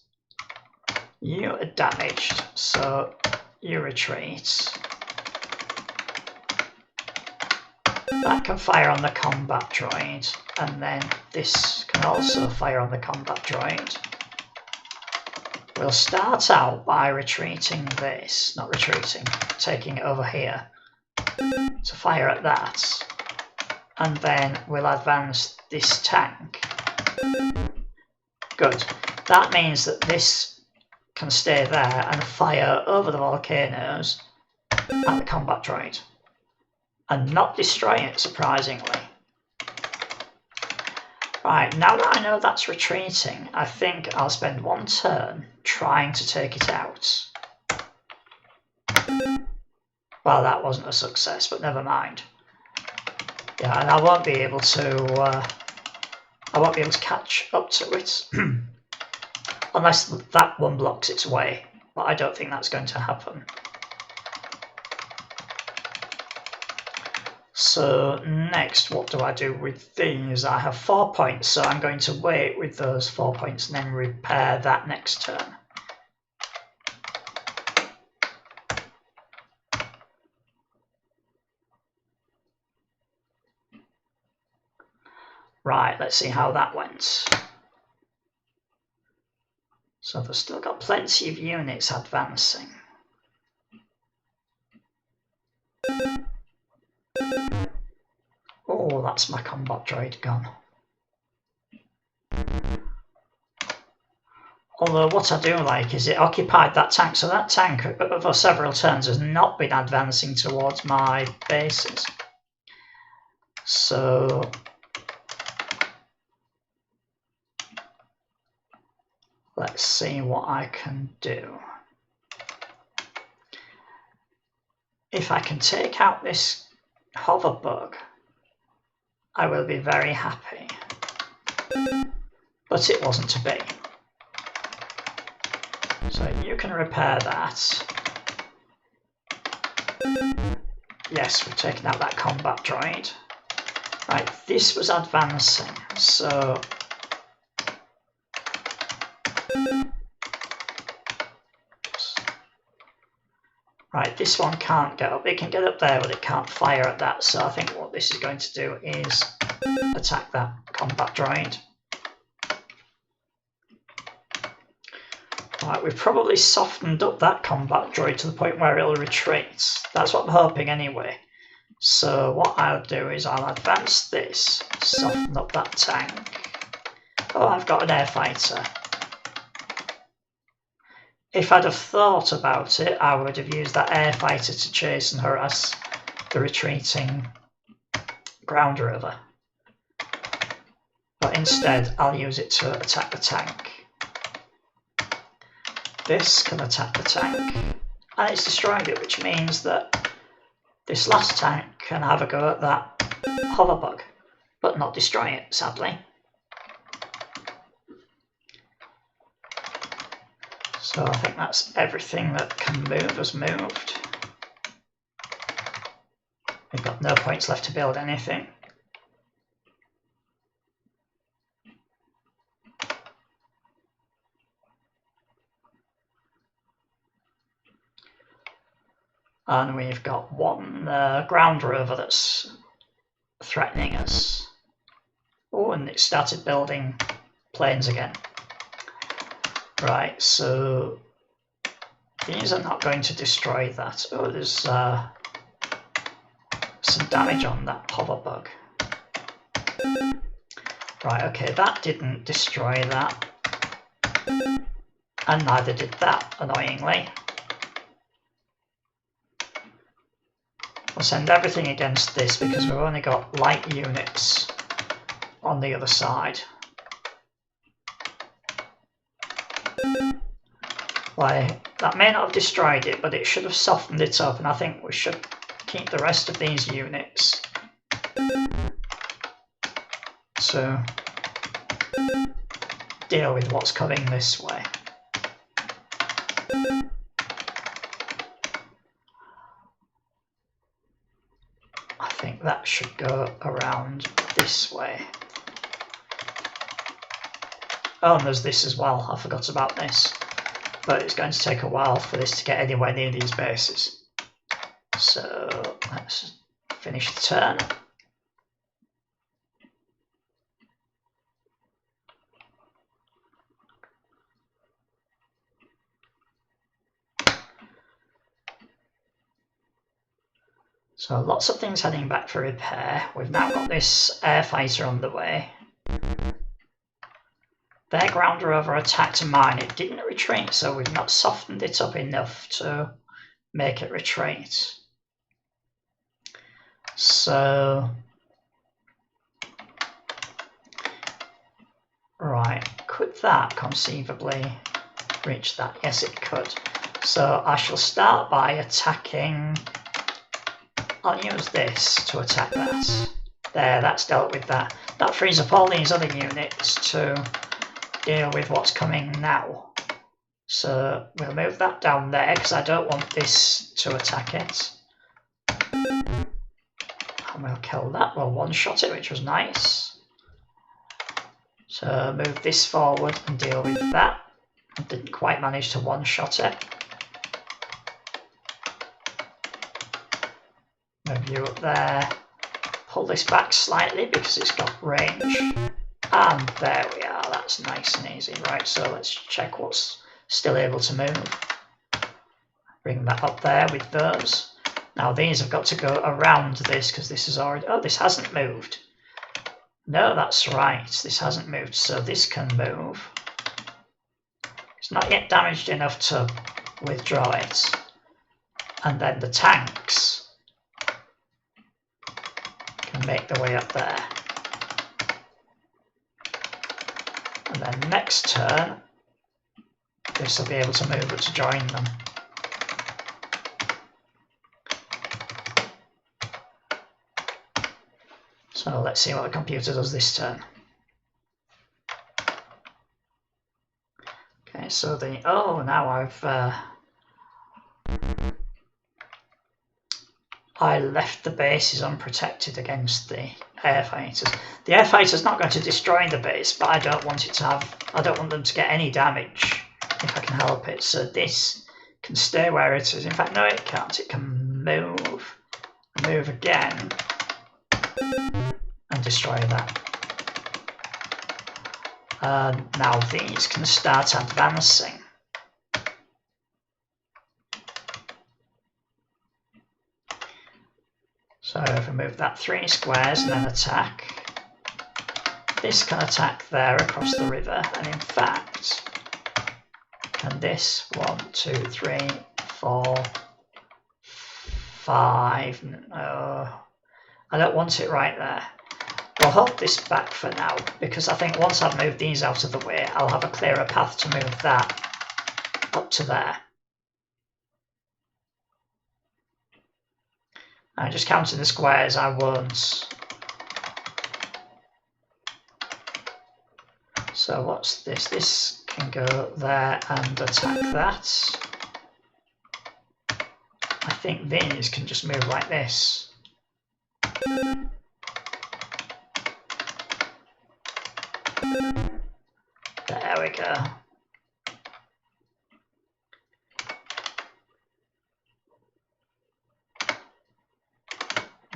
S1: You are damaged, so you retreat. That can fire on the combat droid, and then this can also fire on the combat droid. We'll start out by retreating this, not retreating, taking it over here to fire at that, and then we'll advance this tank. Good. That means that this can stay there and fire over the volcanoes at the combat droid and not destroy it, surprisingly. Right, now that I know that's retreating, I think I'll spend one turn trying to take it out. Well, that wasn't a success, but never mind. Yeah, and I won't be able to catch up to it unless that one blocks its way, but I don't think that's going to happen. So next, what do I do with these? I have 4 points, so I'm going to wait with those 4 points and then repair that next turn. Right, let's see how that went. So they've still got plenty of units advancing. Oh, that's my combat droid gone. Although what I do like is it occupied that tank, so that tank for several turns has not been advancing towards my bases. So let's see what I can do. If I can take out this hoverbug, I will be very happy. But it wasn't to be. So you can repair that. Yes, we've taken out that combat droid. Right, this was advancing, so right, this one can't get up. It can get up there, but it can't fire at that. So I think what this is going to do is attack that combat droid. Right, we've probably softened up that combat droid to the point where it'll retreat. That's what I'm hoping anyway. So what I'll do is I'll advance this, soften up that tank. Oh, I've got an air fighter. If I'd have thought about it, I would have used that air fighter to chase and harass the retreating ground rover. But instead, I'll use it to attack the tank. This can attack the tank, and it's destroyed it, which means that this last tank can have a go at that hoverbug, but not destroy it, sadly. So I think that's everything that can move has moved. We've got no points left to build anything. And we've got one ground rover that's threatening us. Oh, and it started building planes again. Right, so these are not going to destroy that. Oh, there's some damage on that hoverbug. Right, okay, that didn't destroy that. And neither did that, annoyingly. We'll send everything against this because we've only got light units on the other side. Why, that may not have destroyed it, but it should have softened it up, and I think we should keep the rest of these units to deal with what's coming this way. I think that should go around this way. Oh, and there's this as well, I forgot about this. But it's going to take a while for this to get anywhere near these bases. So let's finish the turn. So lots of things heading back for repair. We've now got this air fighter on the way. Their ground rover attacked mine. It didn't retreat, so we've not softened it up enough to make it retreat. So, right, could that conceivably reach that? Yes, it could. So I shall start by attacking. I'll use this to attack that. There, that's dealt with that. That frees up all these other units to deal with what's coming now. So we'll move that down there because I don't want this to attack it. And we'll kill that. We'll one-shot it, which was nice. So move this forward and deal with that. I didn't quite manage to one-shot it. Move you up there. Pull this back slightly because it's got range. And there we are, that's nice and easy. Right, so let's check what's still able to move. Bring that up there with those. Now these have got to go around this because this is already... Oh, this hasn't moved. No, that's right, this hasn't moved, so this can move. It's not yet damaged enough to withdraw it. And then the tanks can make their way up there. And then next turn, this will be able to move up to join them. So let's see what the computer does this turn. Okay, so the... Oh, now I left the bases unprotected against the air fighters. The air fighter's not going to destroy the base, but I don't want it to have... I don't want them to get any damage if I can help it. So this can stay where it is. In fact, no, it can't. It can move again, and destroy that. Now these can start advancing. So if we move that 3 squares and then attack, this can attack there across the river, and in fact, can this 1, 2, 3, 4, 5, no, I don't want it right there. We'll hold this back for now, because I think once I've moved these out of the way, I'll have a clearer path to move that up to there. I'm just counting the squares, I won't. So what's this? This can go there and attack that. I think these can just move like this. There we go.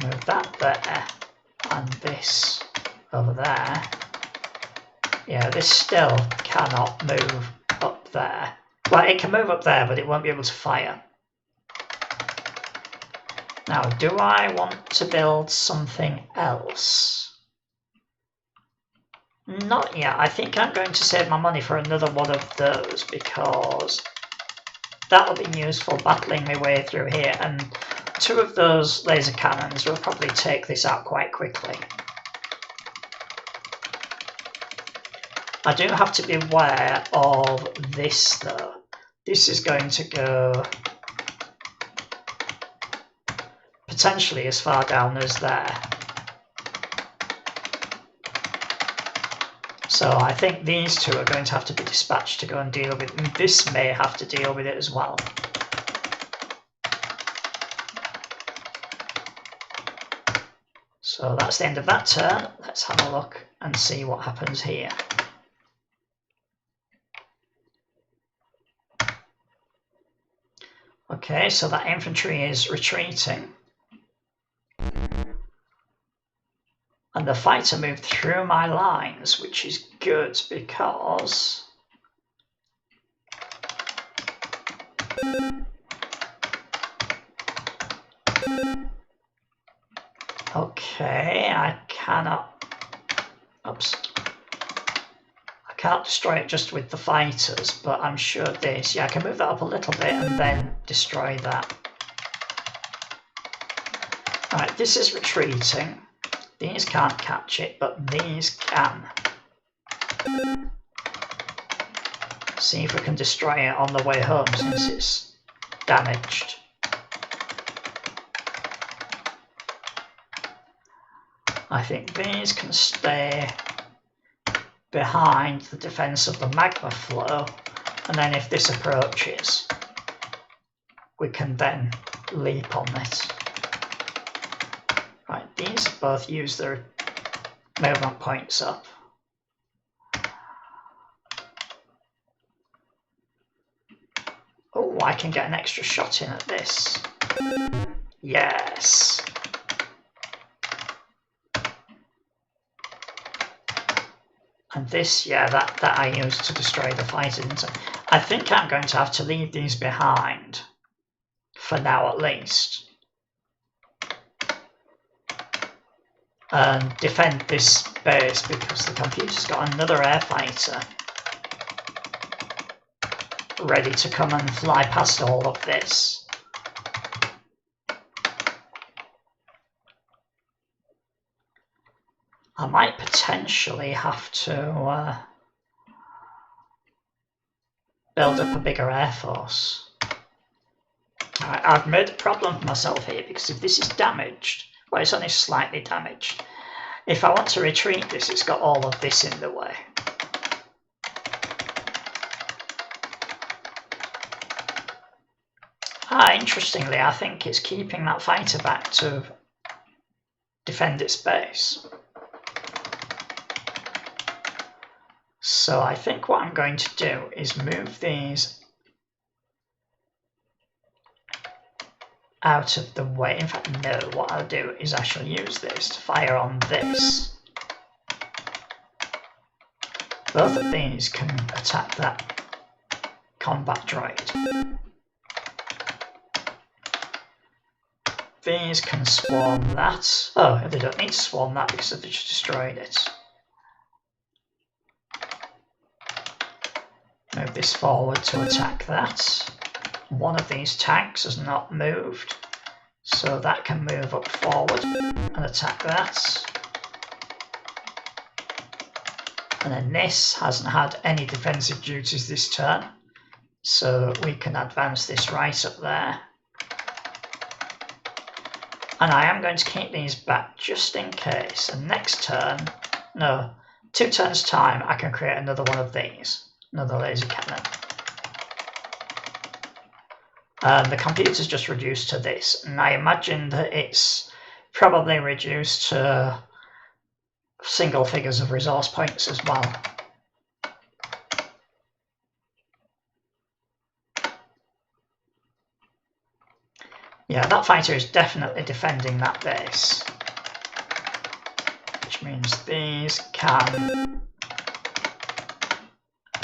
S1: Move that there, and this over there. Yeah, this still cannot move up there. Well, it can move up there, but it won't be able to fire. Now, do I want to build something else? Not yet. I think I'm going to save my money for another one of those, because that'll be useful battling my way through here, and 2 of those laser cannons will probably take this out quite quickly. I do have to be aware of this though. This is going to go potentially as far down as there. So I think these 2 are going to have to be dispatched to go and deal with it, and this may have to deal with it as well. So that's the end of that turn. Let's have a look and see what happens here. Okay, so that infantry is retreating. And the fighter moved through my lines, which is good because okay, I cannot, oops, I can't destroy it just with the fighters, but I'm sure this, yeah, I can move that up a little bit and then destroy that. Alright, this is retreating. These can't catch it, but these can. See if we can destroy it on the way home since it's damaged. I think these can stay behind the defense of the magma flow, and then if this approaches, we can then leap on it. Right, these both use their movement points up. Oh, I can get an extra shot in at this. Yes. And this, yeah, that I used to destroy the fighter, didn't I? I think I'm going to have to leave these behind, for now at least, and defend this base because the computer's got another air fighter ready to come and fly past all of this. I might potentially have to build up a bigger air force. Right, I've made a problem for myself here because if this is damaged, well, it's only slightly damaged. If I want to retreat this, it's got all of this in the way. Interestingly, I think it's keeping that fighter back to defend its base. So I think what I'm going to do is move these out of the way. In fact, no, what I'll do is I shall use this to fire on this. Both of these can attack that combat droid. these can swarm that. Oh, they don't need to swarm that because they've just destroyed it. Move this forward to attack that. One of these tanks has not moved, so that can move up forward and attack that. And then this hasn't had any defensive duties this turn, so we can advance this right up there. And I am going to keep these back just in case. And next turn, no, 2 turns time, I can create another one of these, another laser cannon. The computer's just reduced to this, and I imagine that it's probably reduced to single figures of resource points as well. Yeah, that fighter is definitely defending that base, which means these can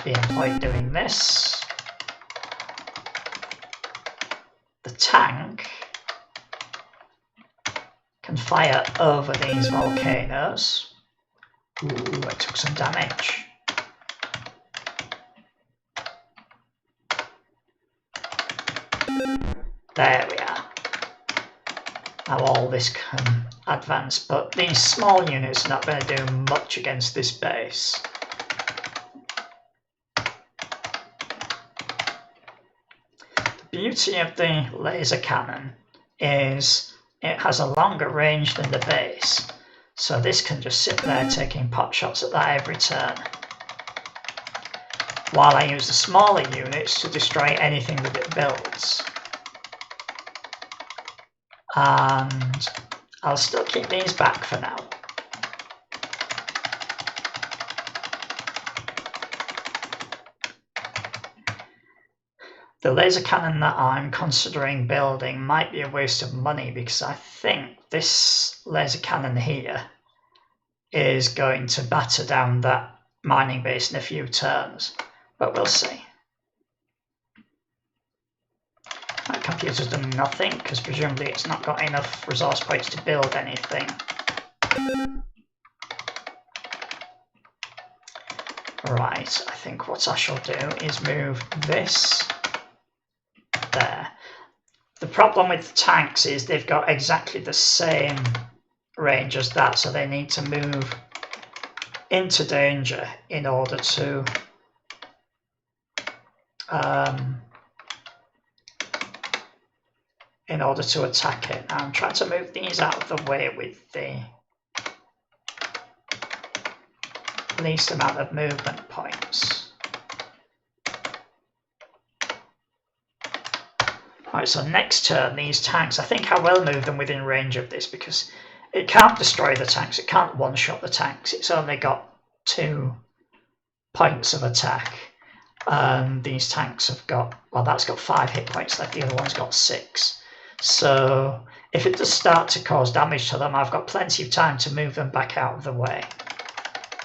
S1: be employed doing this. The tank can fire over these volcanoes. Ooh, it took some damage. There we are. Now all this can advance, but these small units are not going to do much against this base. The beauty of the laser cannon is it has a longer range than the base, so this can just sit there taking pot shots at that every turn, while I use the smaller units to destroy anything that it builds. And I'll still keep these back for now. The laser cannon that I'm considering building might be a waste of money because I think this laser cannon here is going to batter down that mining base in a few turns, but we'll see. My computer's done nothing because presumably it's not got enough resource points to build anything. Right, I think what I shall do is move this there. The problem with the tanks is they've got exactly the same range as that, so they need to move into danger in order to attack it. Now I'm trying to move these out of the way with the least amount of movement points. Right, so next turn these tanks, I think I will move them within range of this because it can't destroy the tanks, it can't one-shot the tanks, it's only got 2 points of attack. These tanks have got, well, that's got 5 hit points left, the other one's got 6. So if it does start to cause damage to them, I've got plenty of time to move them back out of the way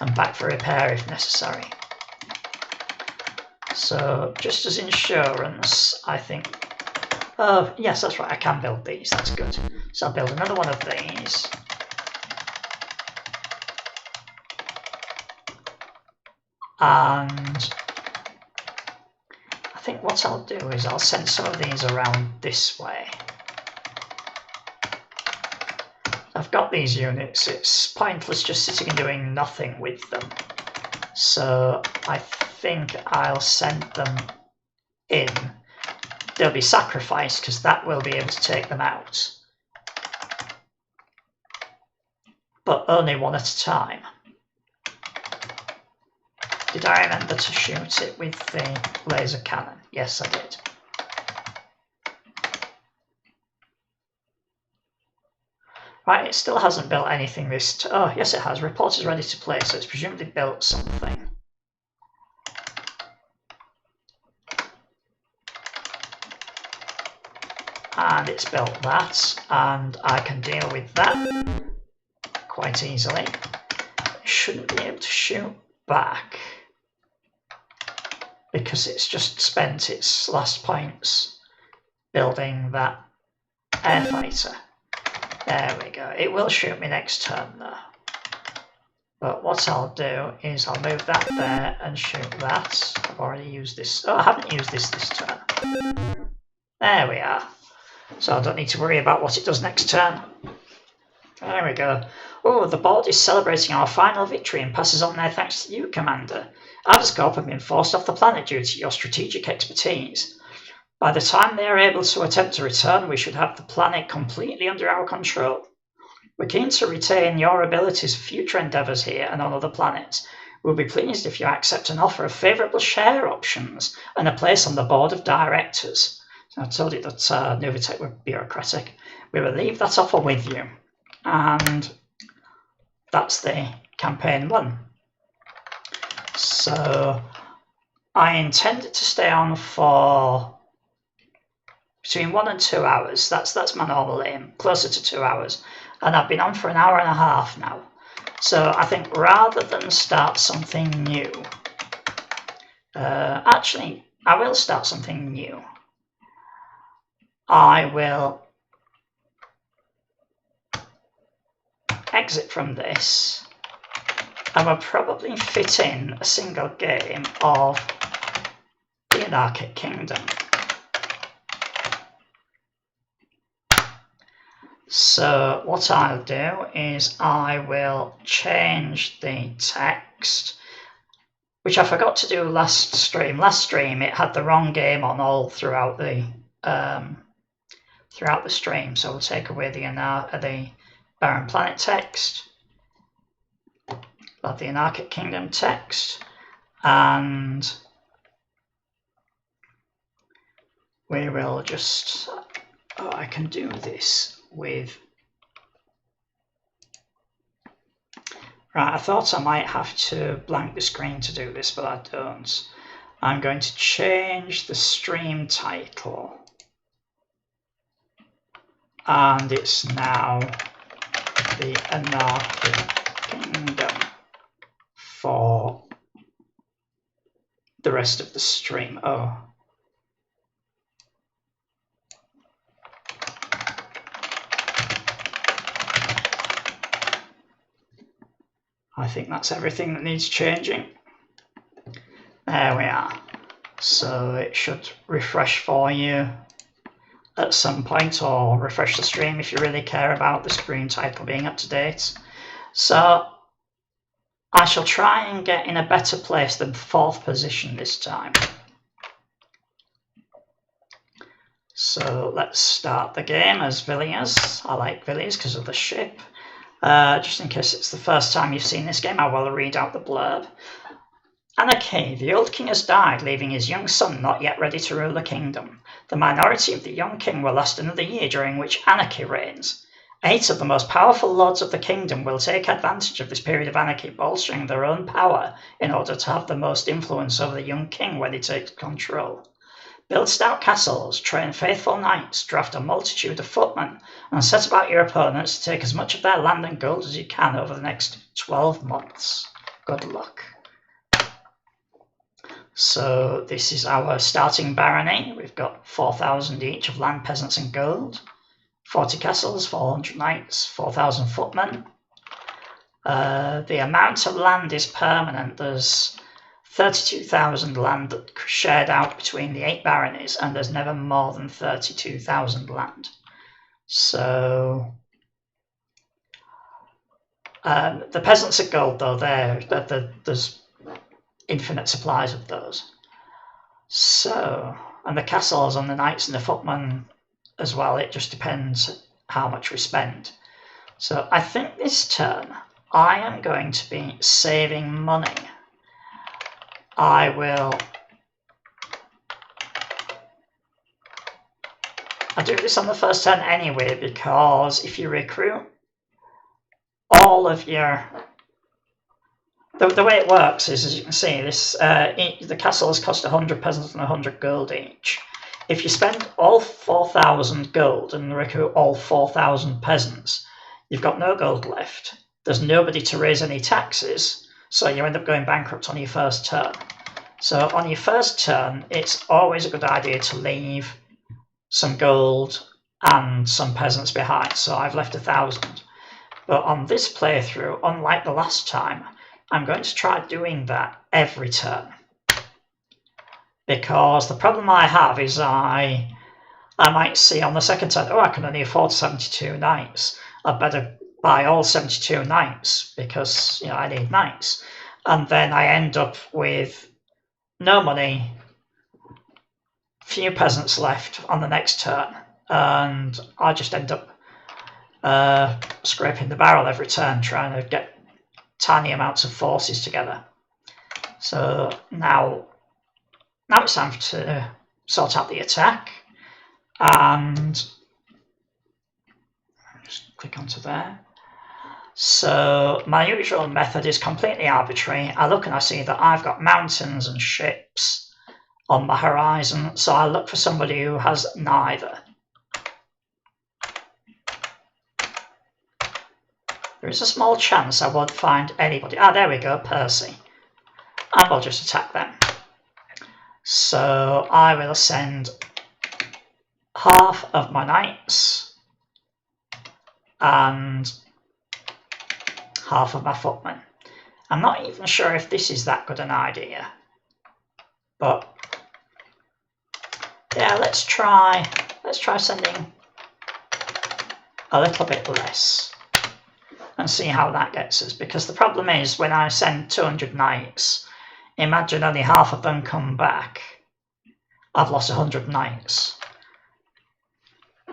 S1: and back for repair if necessary. So just as insurance, I think, oh yes, that's right, I can build these, that's good. So I'll build another one of these. And I think what I'll do is I'll send some of these around this way. I've got these units, it's pointless just sitting and doing nothing with them. So I think I'll send them in. They'll be sacrificed because that will be able to take them out. But only one at a time. Did I remember to shoot it with the laser cannon? Yes, I did. Right, it still hasn't built anything this... oh, yes it has. Report is ready to play, so it's presumably built something. And it's built that, and I can deal with that quite easily. It shouldn't be able to shoot back because it's just spent its last points building that air fighter. There we go. It will shoot me next turn though. But what I'll do is I'll move that there and shoot that. I've already used this. Oh, I haven't used this turn. There we are. So I don't need to worry about what it does next turn. There we go. Oh, the board is celebrating our final victory and passes on their thanks to you, Commander. Avuscorp have been forced off the planet due to your strategic expertise. By the time they are able to attempt to return, we should have the planet completely under our control. We're keen to retain your abilities for future endeavours here and on other planets. We'll be pleased if you accept an offer of favourable share options and a place on the board of directors. So I told you that Nuvutech were bureaucratic. We will leave that offer with you. And that's the campaign 1. So I intended to stay on for between 1 and 2 hours. That's my normal aim, closer to 2 hours. And I've been on for an hour and a half now. So I think rather than start something new, actually, I will start something new. I will exit from this, and we'll probably fit in a single game of the Anarchic Kingdom. So what I'll do is I will change the text, which I forgot to do last stream. Last stream it had the wrong game on all throughout the stream, so we'll take away the Barren Planet text, the Anarchic Kingdom text, and we will just, I can do this with, right, I thought I might have to blank the screen to do this, but I don't. I'm going to change the stream title, and it's now the Anarchic Kingdom for the rest of the stream. Oh. I think that's everything that needs changing. There we are. So it should refresh for you at some point, or refresh the stream if you really care about the screen title being up to date. So I shall try and get in a better place than 4th position this time. So let's start the game as Villiers. I like Villiers because of the ship. Just in case it's the first time you've seen this game, I will read out the blurb. Anarchy. The old king has died, leaving his young son not yet ready to rule the kingdom. The minority of the young king will last another year, during which anarchy reigns. 8 of the most powerful lords of the kingdom will take advantage of this period of anarchy, bolstering their own power in order to have the most influence over the young king when he takes control. Build stout castles, train faithful knights, draft a multitude of footmen, and set about your opponents to take as much of their land and gold as you can over the next 12 months. Good luck. So this is our starting barony. We've got 4,000 each of land, peasants and gold. 40 castles, 400 knights, 4,000 footmen. The amount of land is permanent. There's 32,000 land shared out between the 8 baronies, and there's never more than 32,000 land. So the peasants are gold, though. There's infinite supplies of those. So, and the castles and the knights and the footmen as well, it just depends how much we spend. So I think this turn I am going to be saving money. I do this on the first turn anyway, because if you recruit all of your... The way it works is, as you can see, this the castles cost 100 peasants and 100 gold each. If you spend all 4,000 gold and recruit all 4,000 peasants, you've got no gold left. There's nobody to raise any taxes, so you end up going bankrupt on your first turn. So on your first turn, it's always a good idea to leave some gold and some peasants behind, so I've left 1,000. But on this playthrough, unlike the last time, I'm going to try doing that every turn. Because the problem I have is I might see on the second turn, oh, I can only afford 72 knights. I'd better buy all 72 knights because, you know, I need knights. And then I end up with no money, few peasants left on the next turn, and I just end up scraping the barrel every turn, trying to get tiny amounts of forces together. So now it's time to sort out the attack, and just click onto there. So my usual method is completely arbitrary. I look and I see that I've got mountains and ships on my horizon, so I look for somebody who has neither. There is a small chance I won't find anybody. Ah, there we go, Percy. And we'll just attack them. So I will send half of my knights and half of my footmen. I'm not even sure if this is that good an idea, but yeah, let's try sending a little bit less and see how that gets us, because the problem is when I send 200 knights, imagine only half of them come back, I've lost 100 knights.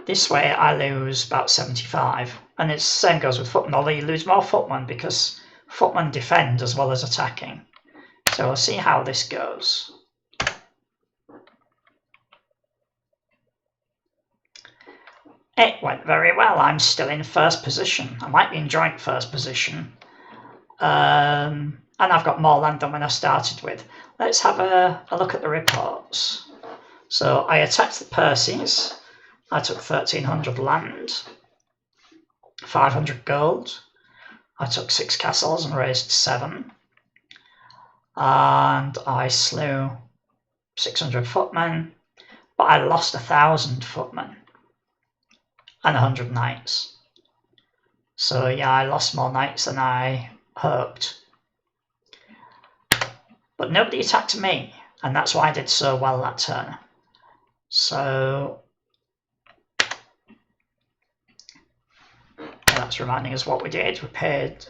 S1: This way I lose about 75, and it's the same goes with footmen, although you lose more footmen because footmen defend as well as attacking. So we'll see how this goes. It went very well. I'm still in first position. I might be in joint first position. And I've got more land than when I started with. Let's have a look at the reports. So I attacked the Percys. I took 1,300 land, 500 gold. I took 6 castles and raised 7. And I slew 600 footmen, but I lost 1,000 footmen and 100 knights. So yeah, I lost more knights than I hoped. But nobody attacked me, and that's why I did so well that turn. So that's reminding us what we did. We paid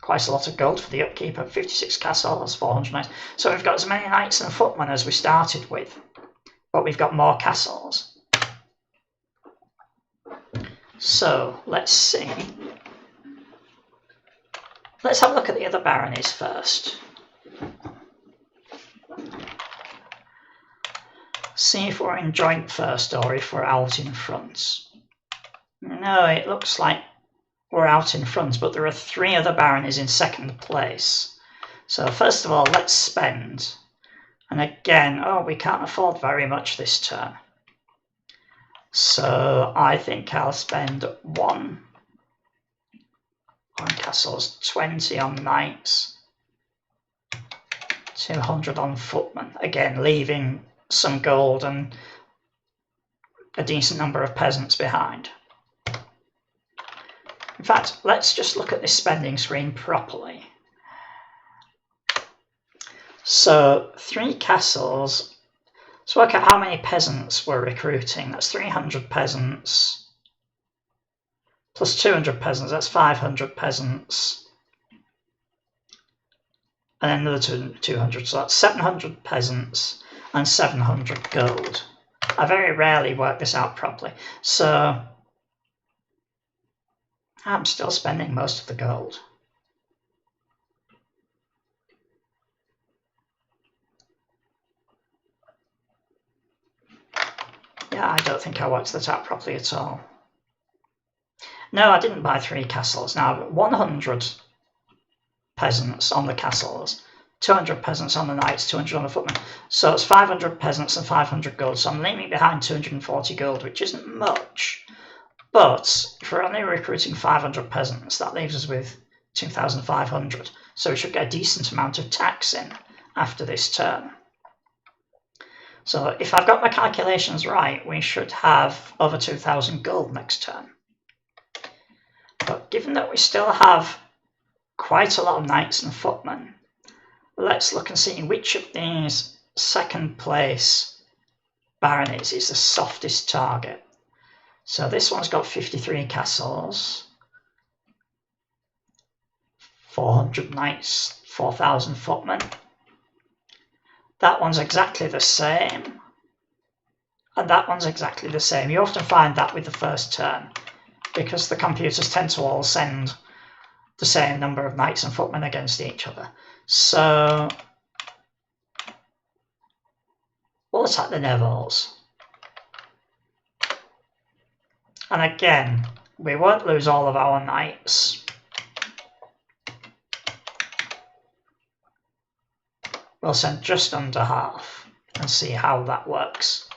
S1: quite a lot of gold for the upkeep of 56 castles, 400 knights. So we've got as many knights and footmen as we started with, but we've got more castles. So let's see. Let's have a look at the other baronies first. See if we're in joint first or if we're out in front. No, it looks like we're out in front, but there are 3 other baronies in second place. So first of all, let's spend. And again, oh, we can't afford very much this turn. So I think I'll spend 1 on castles, 20 on knights, 200 on footmen. Again, leaving some gold and a decent number of peasants behind. In fact, let's just look at this spending screen properly. So 3 castles. Let's work out how many peasants we're recruiting. That's 300 peasants. Plus 200 peasants, that's 500 peasants. And then another 200, so that's 700 peasants and 700 gold. I very rarely work this out properly. So I'm still spending most of the gold. Yeah, I don't think I worked that out properly at all. No, I didn't buy 3 castles. Now I've got 100 peasants on the castles, 200 peasants on the knights, 200 on the footmen. So it's 500 peasants and 500 gold. So I'm leaving behind 240 gold, which isn't much. But if we're only recruiting 500 peasants, that leaves us with 2,500. So we should get a decent amount of tax in after this turn. So if I've got my calculations right, we should have over 2,000 gold next turn. But given that we still have quite a lot of knights and footmen, let's look and see which of these second place baronies is the softest target. So this one's got 53 castles, 400 knights, 4,000 footmen. That one's exactly the same, and that one's exactly the same. You often find that with the first turn, because the computers tend to all send the same number of knights and footmen against each other. So we'll attack the Nevilles. And again, we won't lose all of our knights. We'll send just under half and see how that works.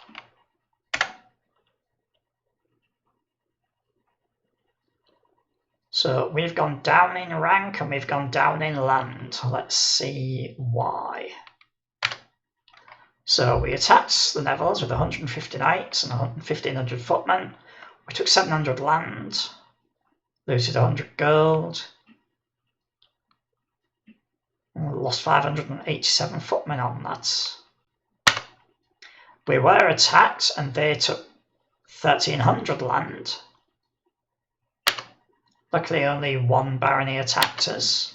S1: So we've gone down in rank and we've gone down in land. Let's see why. So we attacked the Nevilles with 150 knights and 1,500 footmen. We took 700 land, looted 100 gold, and we lost 587 footmen on that. We were attacked and they took 1,300 land. Luckily only one barony attacked us.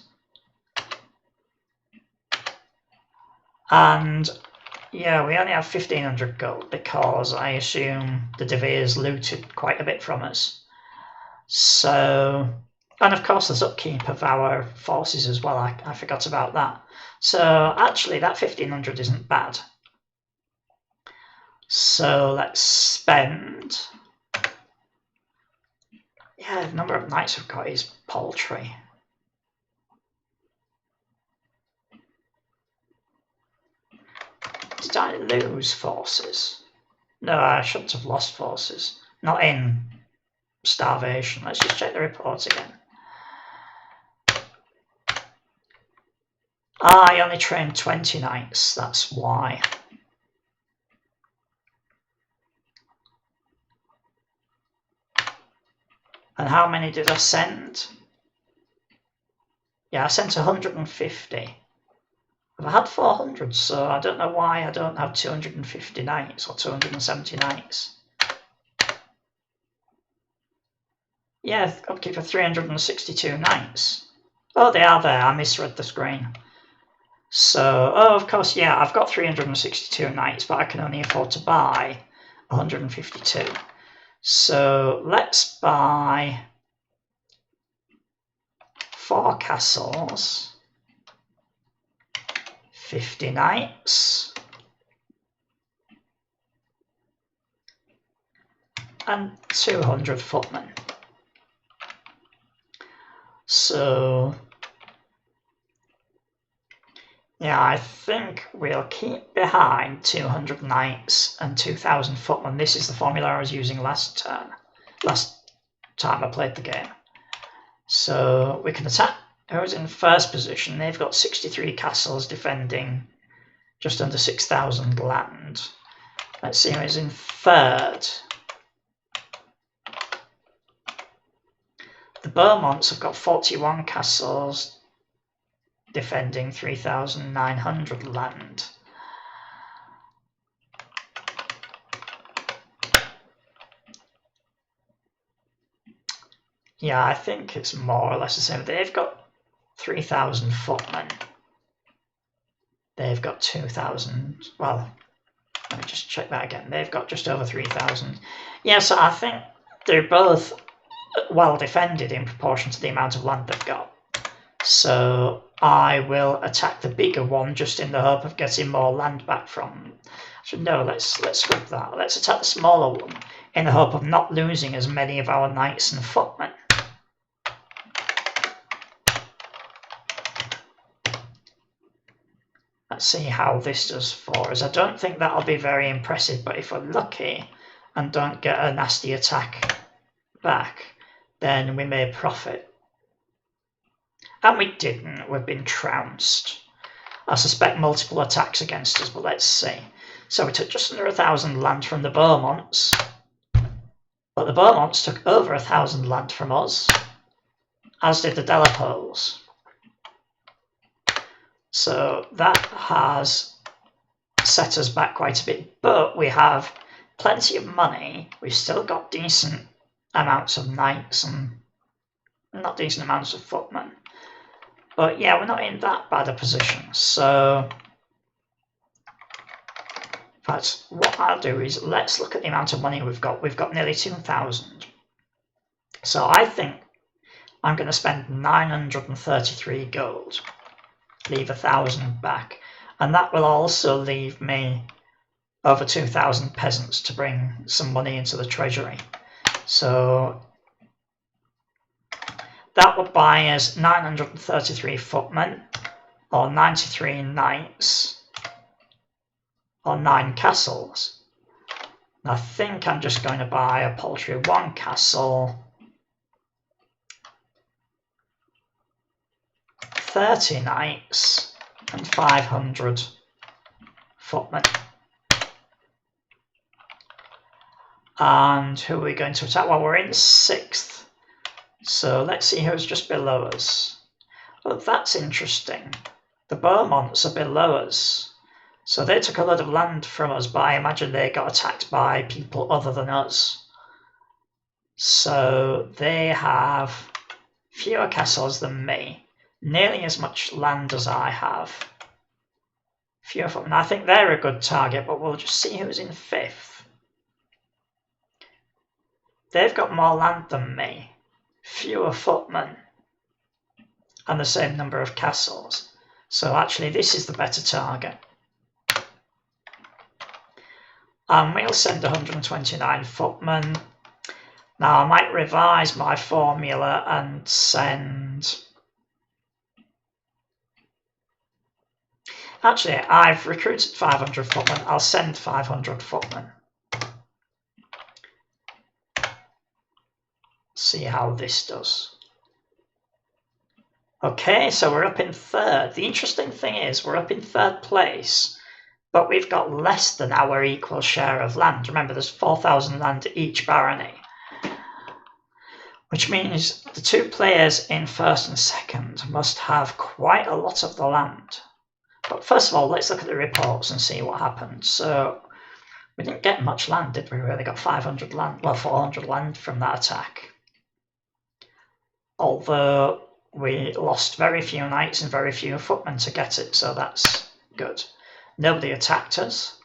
S1: And yeah, we only have 1,500 gold because I assume the De Veres looted quite a bit from us. So, and of course there's upkeep of our forces as well, I forgot about that. So actually that 1,500 isn't bad. So let's spend... Yeah, the number of knights we've got is paltry. Did I lose forces? No, I shouldn't have lost forces. Not in starvation. Let's just check the reports again. I only trained 20 knights, that's why. And how many did I send? Yeah, I sent 150. I've had 400, so I don't know why I don't have 250 knights or 270 knights. Yeah, upkeep of 362 knights. Oh, they are there. I misread the screen. So, oh, of course, yeah, I've got 362 knights, but I can only afford to buy 152. So let's buy 4 castles, 50 knights, and 200 footmen. So yeah, I think we'll keep behind 200 knights and 2,000 footmen. This is the formula I was using last time I played the game. So we can attack who's in first position. They've got 63 castles defending just under 6,000 land. Let's see who's in third. The Beaumonts have got 41 castles defending 3,900 land. Yeah, I think it's more or less the same. They've got 3,000 footmen. They've got 2,000. Well, let me just check that again. They've got just over 3,000. Yeah, so I think they're both well defended in proportion to the amount of land they've got. So I will attack the bigger one just in the hope of getting more land back from. Actually, no, let's scrap that. Let's attack the smaller one in the hope of not losing as many of our knights and footmen. Let's see how this does for us. I don't think that'll be very impressive, but if we're lucky and don't get a nasty attack back, then we may profit. And we didn't. We've been trounced. I suspect multiple attacks against us, but let's see. So we took just under 1,000 land from the Beaumonts, but the Beaumonts took over 1,000 land from us, as did the Delapoles. So that has set us back quite a bit, but we have plenty of money. We've still got decent amounts of knights and not decent amounts of footmen. But yeah, we're not in that bad a position. So in fact, what I'll do is let's look at the amount of money we've got. We've got nearly 2,000. So I think I'm going to spend 933 gold, leave 1,000 back, and that will also leave me over 2,000 peasants to bring some money into the treasury. So that would buy us 933 footmen, or 93 knights, or 9 castles. I think I'm just going to buy a paltry 1 castle, 30 knights, and 500 footmen. And who are we going to attack? Well, we're in 6th. So let's see who's just below us. Oh, that's interesting. The Beaumonts are below us. So they took a lot of land from us, but I imagine they got attacked by people other than us. So they have fewer castles than me. Nearly as much land as I have. Fewer footmen. I think they're a good target, but we'll just see who's in 5th. They've got more land than me, fewer footmen, and the same number of castles. So actually this is the better target. And we'll send 129 footmen. Now I might revise my formula and send... Actually, I've recruited 500 footmen. I'll send 500 footmen. See how this does. Okay, so we're up in 3rd. The interesting thing is we're up in 3rd place, but we've got less than our equal share of land. Remember, there's 4,000 land each barony, which means the 2 players in 1st and 2nd must have quite a lot of the land. But first of all, let's look at the reports and see what happened. So we didn't get much land, did we? We only got 500 land, well, 400 land from that attack. Although we lost very few knights and very few footmen to get it, so that's good. Nobody attacked us.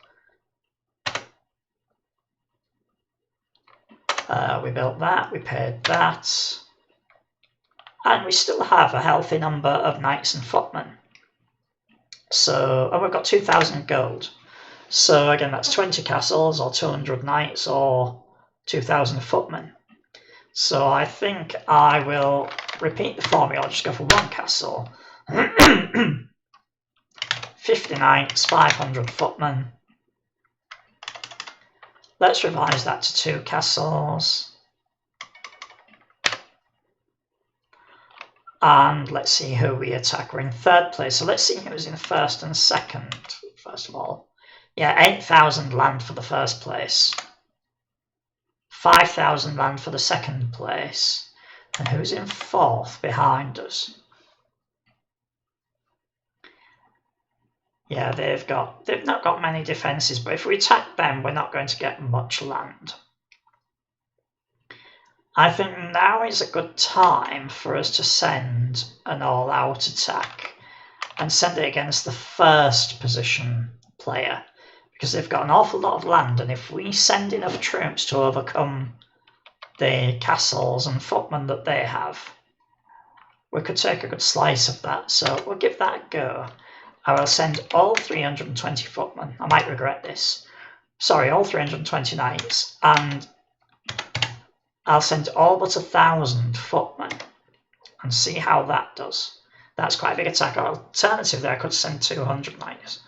S1: We built that, we paid that. And we still have a healthy number of knights and footmen. So, and we've got 2,000 gold. So again, that's 20 castles, or 200 knights, or 2,000 footmen. So I think I will repeat the formula. I'll just go for 1 castle, 50 knights, 500 footmen. Let's revise that to 2 castles. And let's see who we attack. We're in 3rd place, so let's see who's in 1st and 2nd, first of all. Yeah, 8,000 land for the 1st place. 5,000 land for the 2nd place. And who's in 4th behind us? Yeah, they've not got many defences, but if we attack them, we're not going to get much land. I think now is a good time for us to send an all-out attack and send it against the 1st position player, because they've got an awful lot of land, and if we send enough troops to overcome the castles and footmen that they have, we could take a good slice of that. So we'll give that a go. I will send all 320 footmen. I might regret this. Sorry, all 320 knights, and I'll send all but 1,000 footmen and see how that does. That's quite a big attack. Alternatively, I could send 200 knights.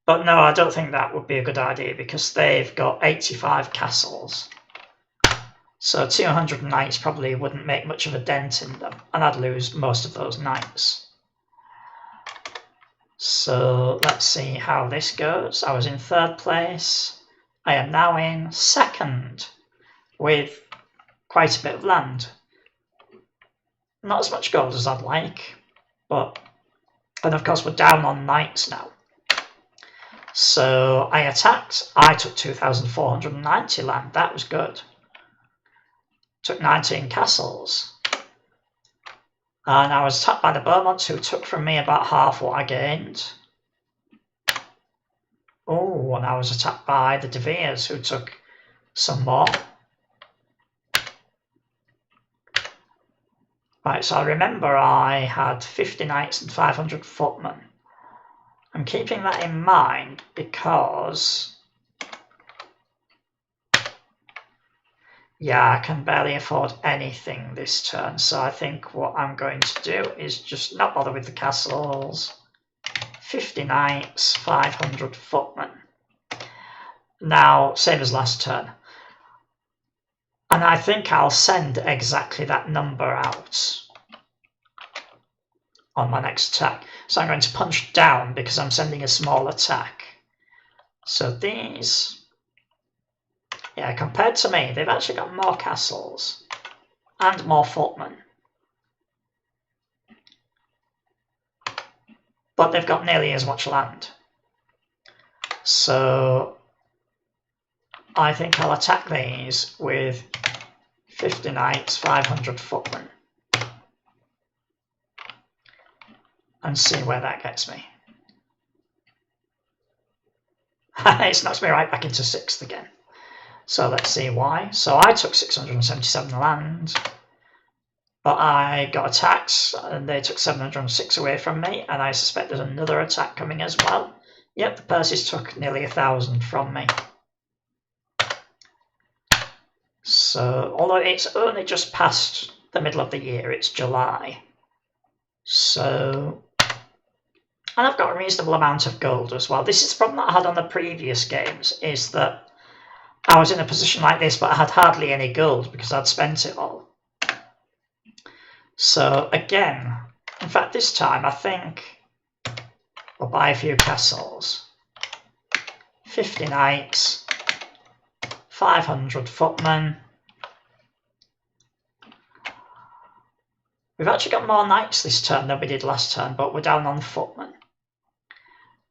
S1: But no, I don't think that would be a good idea, because they've got 85 castles. So 200 knights probably wouldn't make much of a dent in them, and I'd lose most of those knights. So let's see how this goes. I was in 3rd place. I am now in 2nd with quite a bit of land. Not as much gold as I'd like, but, and of course we're down on knights now. So I attacked, I took 2,490 land, that was good. Took 19 castles. And I was attacked by the Beaumonts, who took from me about half what I gained. Oh, and I was attacked by the De Veres, who took some more. Right, so I remember I had 50 knights and 500 footmen. I'm keeping that in mind because, yeah, I can barely afford anything this turn, so I think what I'm going to do is just not bother with the castles. 50 knights, 500 footmen. Now, same as last turn. And I think I'll send exactly that number out on my next attack. So I'm going to punch down because I'm sending a small attack. So these, yeah, compared to me, they've actually got more castles and more footmen. But they've got nearly as much land. So I think I'll attack these with 50 knights, 500 footmen. And see where that gets me. It's knocks me right back into 6th again. So let's see why. So I took 677 land, but I got attacks and they took 706 away from me, and I suspect there's another attack coming as well. Yep, the Percys took nearly 1,000 from me. So, although it's only just past the middle of the year, it's July. So, and I've got a reasonable amount of gold as well. This is the problem that I had on the previous games, is that I was in a position like this, but I had hardly any gold because I'd spent it all. So again, in fact this time I think we'll buy a few castles. 50 knights, 500 footmen. We've actually got more knights this turn than we did last turn, but we're down on footmen.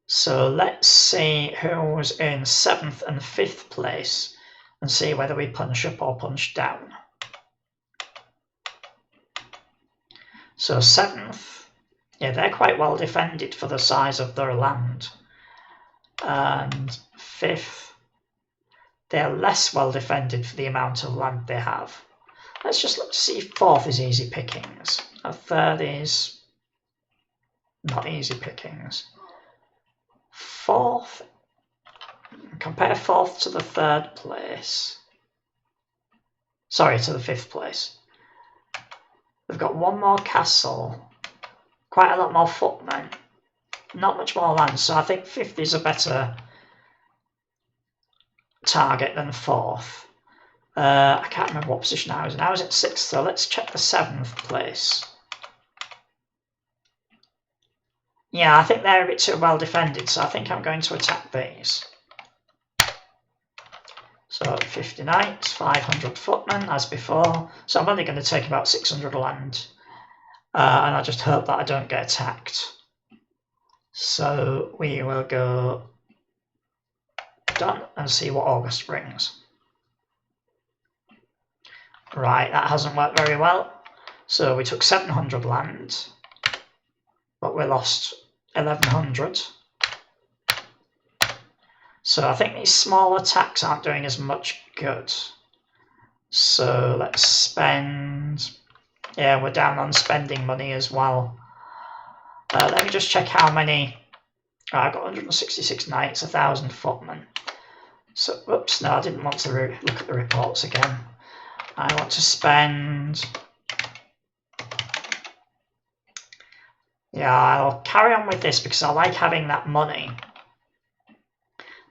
S1: So let's see who's in 7th and 5th place and see whether we punch up or punch down. So 7th, yeah, they're quite well defended for the size of their land. And 5th, they're less well defended for the amount of land they have. Let's just look to see if 4th is easy pickings. 3rd is not easy pickings. 4th, compare 4th to the 3rd place. Sorry, to the 5th place. They've got one more castle, quite a lot more footmen, not much more land, so I think 5th is a better target than 4th. I can't remember what position I was in. I was at 6th, so let's check the 7th place. Yeah, I think they're a bit too well defended, so I think I'm going to attack these. So 50 knights, 500 footmen, as before. So I'm only going to take about 600 land. And I just hope that I don't get attacked. So we will go done and see what August brings. Right, that hasn't worked very well. So we took 700 land, but we lost 1100. So I think these small attacks aren't doing as much good. So let's spend, yeah, we're down on spending money as well. Let me just check how many, I've got 166 knights, 1,000 footmen. So, oops, no, I didn't want to look at the reports again. I want to spend, yeah, I'll carry on with this because I like having that money.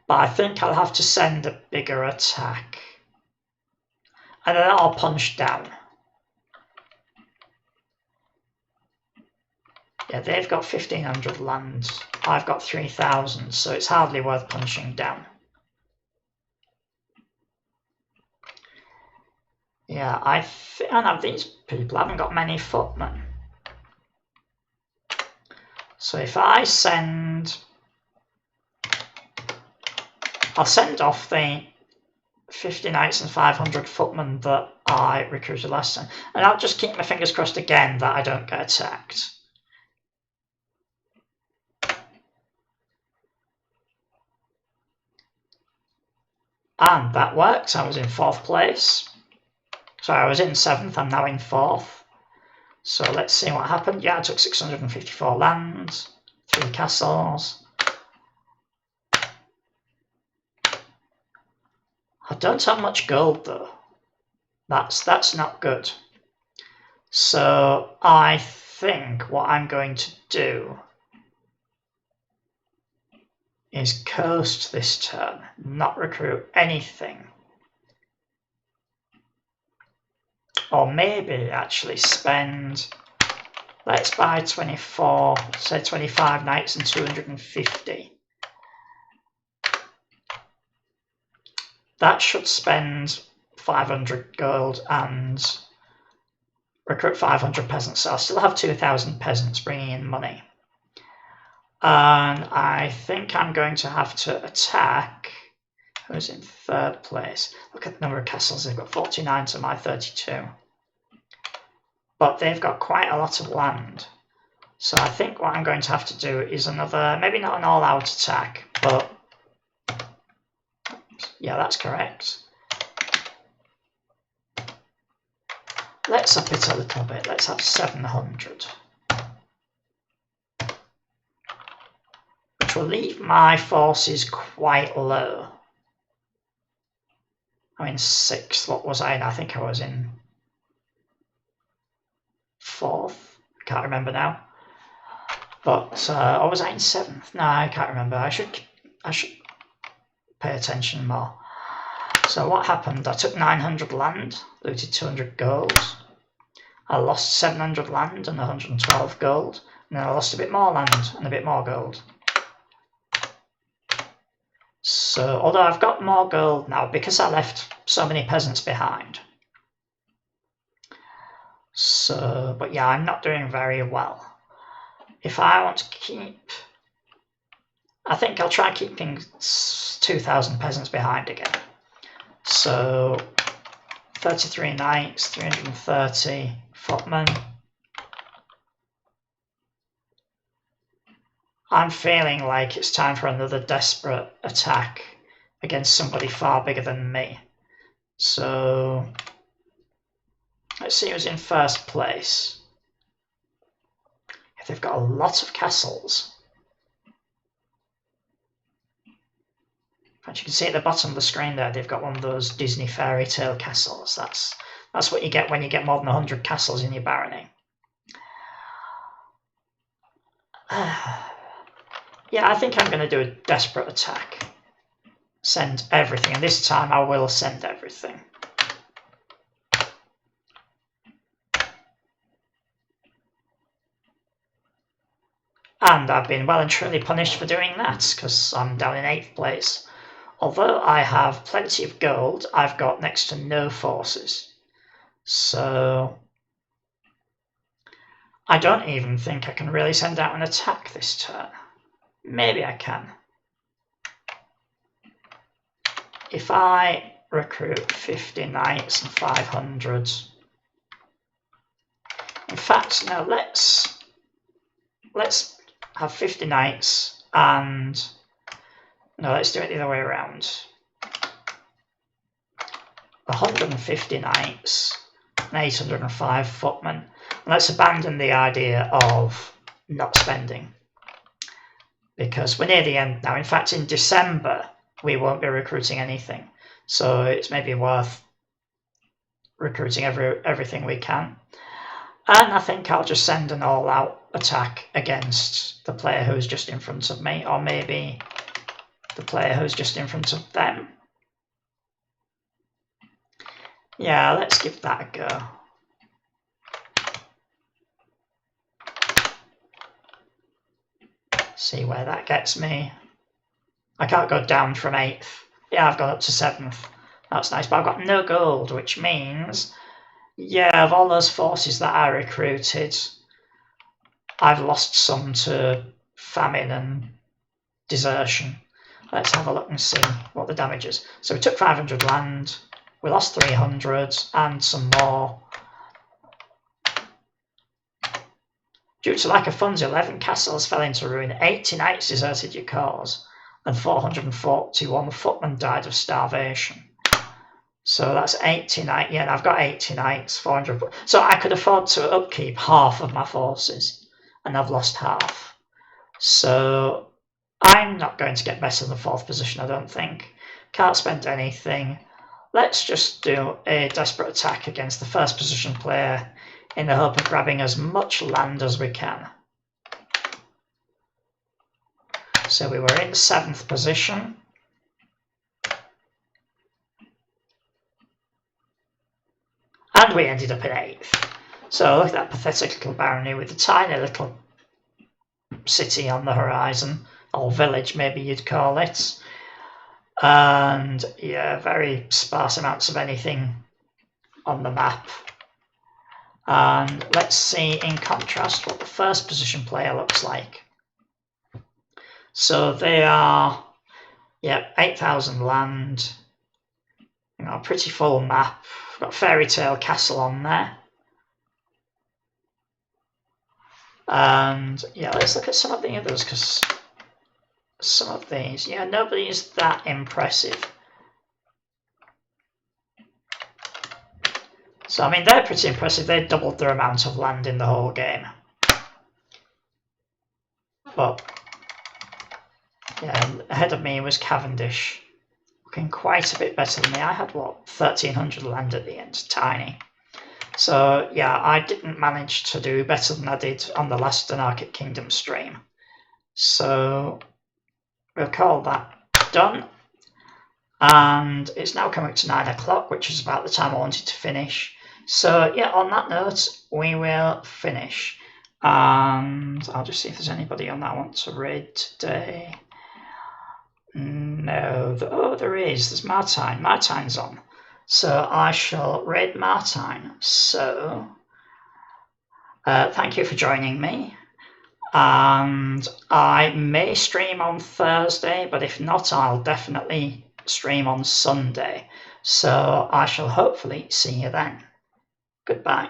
S1: But I think I'll have to send a bigger attack. And then I'll punch down. Yeah, they've got 1,500 land. I've got 3,000, so it's hardly worth punching down. Yeah, I know these people haven't got many footmen. So if I send... I'll send off the 50 knights and 500 footmen that I recruited last time. And I'll just keep my fingers crossed again that I don't get attacked. And that worked. I was in 4th place. So I was in 7th, I'm now in 4th. So let's see what happened. Yeah, I took 654 lands, 3 castles. I don't have much gold though. That's not good. So I think what I'm going to do is coast this turn, not recruit anything. Or maybe actually spend, let's buy 24, say 25 knights and 250. That should spend 500 gold and recruit 500 peasants. So I'll still have 2,000 peasants bringing in money. And I think I'm going to have to attack. Who's in 3rd place? Look at the number of castles. They've got 49 to my 32. But they've got quite a lot of land. So I think what I'm going to have to do is another, maybe not an all-out attack, but yeah, that's correct. Let's up it a little bit. Let's have 700. Which will leave my forces quite low. I'm in 6th. What was I in? I think I was in 4th. I can't remember now. But or was I in 7th? No, I can't remember. I should pay attention more. So what happened? I took 900 land, looted 200 gold. I lost 700 land and 112 gold. And then I lost a bit more land and a bit more gold. So, although I've got more gold now because I left so many peasants behind. So, but yeah, I'm not doing very well. If I want to keep, I think I'll try keeping 2,000 peasants behind again. So, 33 knights, 330 footmen. I'm feeling like it's time for another desperate attack against somebody far bigger than me. So, let's see who's in 1st place. They've got a lot of castles. As you can see at the bottom of the screen there, they've got one of those Disney fairy tale castles. That's what you get when you get more than 100 castles in your barony. Yeah, I think I'm going to do a desperate attack. Send everything, and this time I will send everything. And I've been well and truly punished for doing that, because I'm down in 8th place. Although I have plenty of gold, I've got next to no forces. So I don't even think I can really send out an attack this turn. Maybe I can. If I recruit 50 knights and 500... In fact, no, let's have 50 knights and... No, let's do it the other way around. 150 knights and 805 footmen. And let's abandon the idea of not spending. Because we're near the end now. In fact, in December, we won't be recruiting anything. So it's maybe worth recruiting everything we can. And I think I'll just send an all-out attack against the player who's just in front of me, or maybe the player who's just in front of them. Yeah, let's give that a go. See where that gets me. I can't go down from 8th. Yeah, I've gone up to 7th. That's nice, but I've got no gold, which means, yeah, of all those forces that I recruited, I've lost some to famine and desertion. Let's have a look and see what the damage is. So we took 500 land, we lost 300 and some more. Due to lack of funds, 11 castles fell into ruin, 80 knights deserted your cause, and 441 footmen died of starvation. So that's 80 knights. Yeah, I've got 80 knights, 400. So I could afford to upkeep half of my forces, and I've lost half. So I'm not going to get better than 4th position, I don't think. Can't spend anything. Let's just do a desperate attack against the 1st position player in the hope of grabbing as much land as we can. So we were in 7th position. And we ended up in 8th. So look at that pathetic little barony with a tiny little city on the horizon, or village maybe you'd call it. And yeah, very sparse amounts of anything on the map. And let's see in contrast what the 1st position player looks like. So they are, yeah, 8,000 land, you know, pretty full map. We've got Fairy Tale Castle on there. And yeah, let's look at some of the others, because some of these, yeah, nobody is that impressive. So, I mean, they're pretty impressive. They doubled their amount of land in the whole game. But, yeah, ahead of me was Cavendish, looking quite a bit better than me. I had, what, 1,300 land at the end, tiny. So, yeah, I didn't manage to do better than I did on the last Anarchic Kingdom stream. So, we'll call that done. And it's now coming to 9 o'clock, which is about the time I wanted to finish. So, yeah, on that note, we will finish. And I'll just see if there's anybody on that I want to raid today. No. Oh, there is. There's Martine. Martine's on. So I shall raid Martine. So, thank you for joining me. And I may stream on Thursday, but if not, I'll definitely stream on Sunday. So I shall hopefully see you then. Goodbye.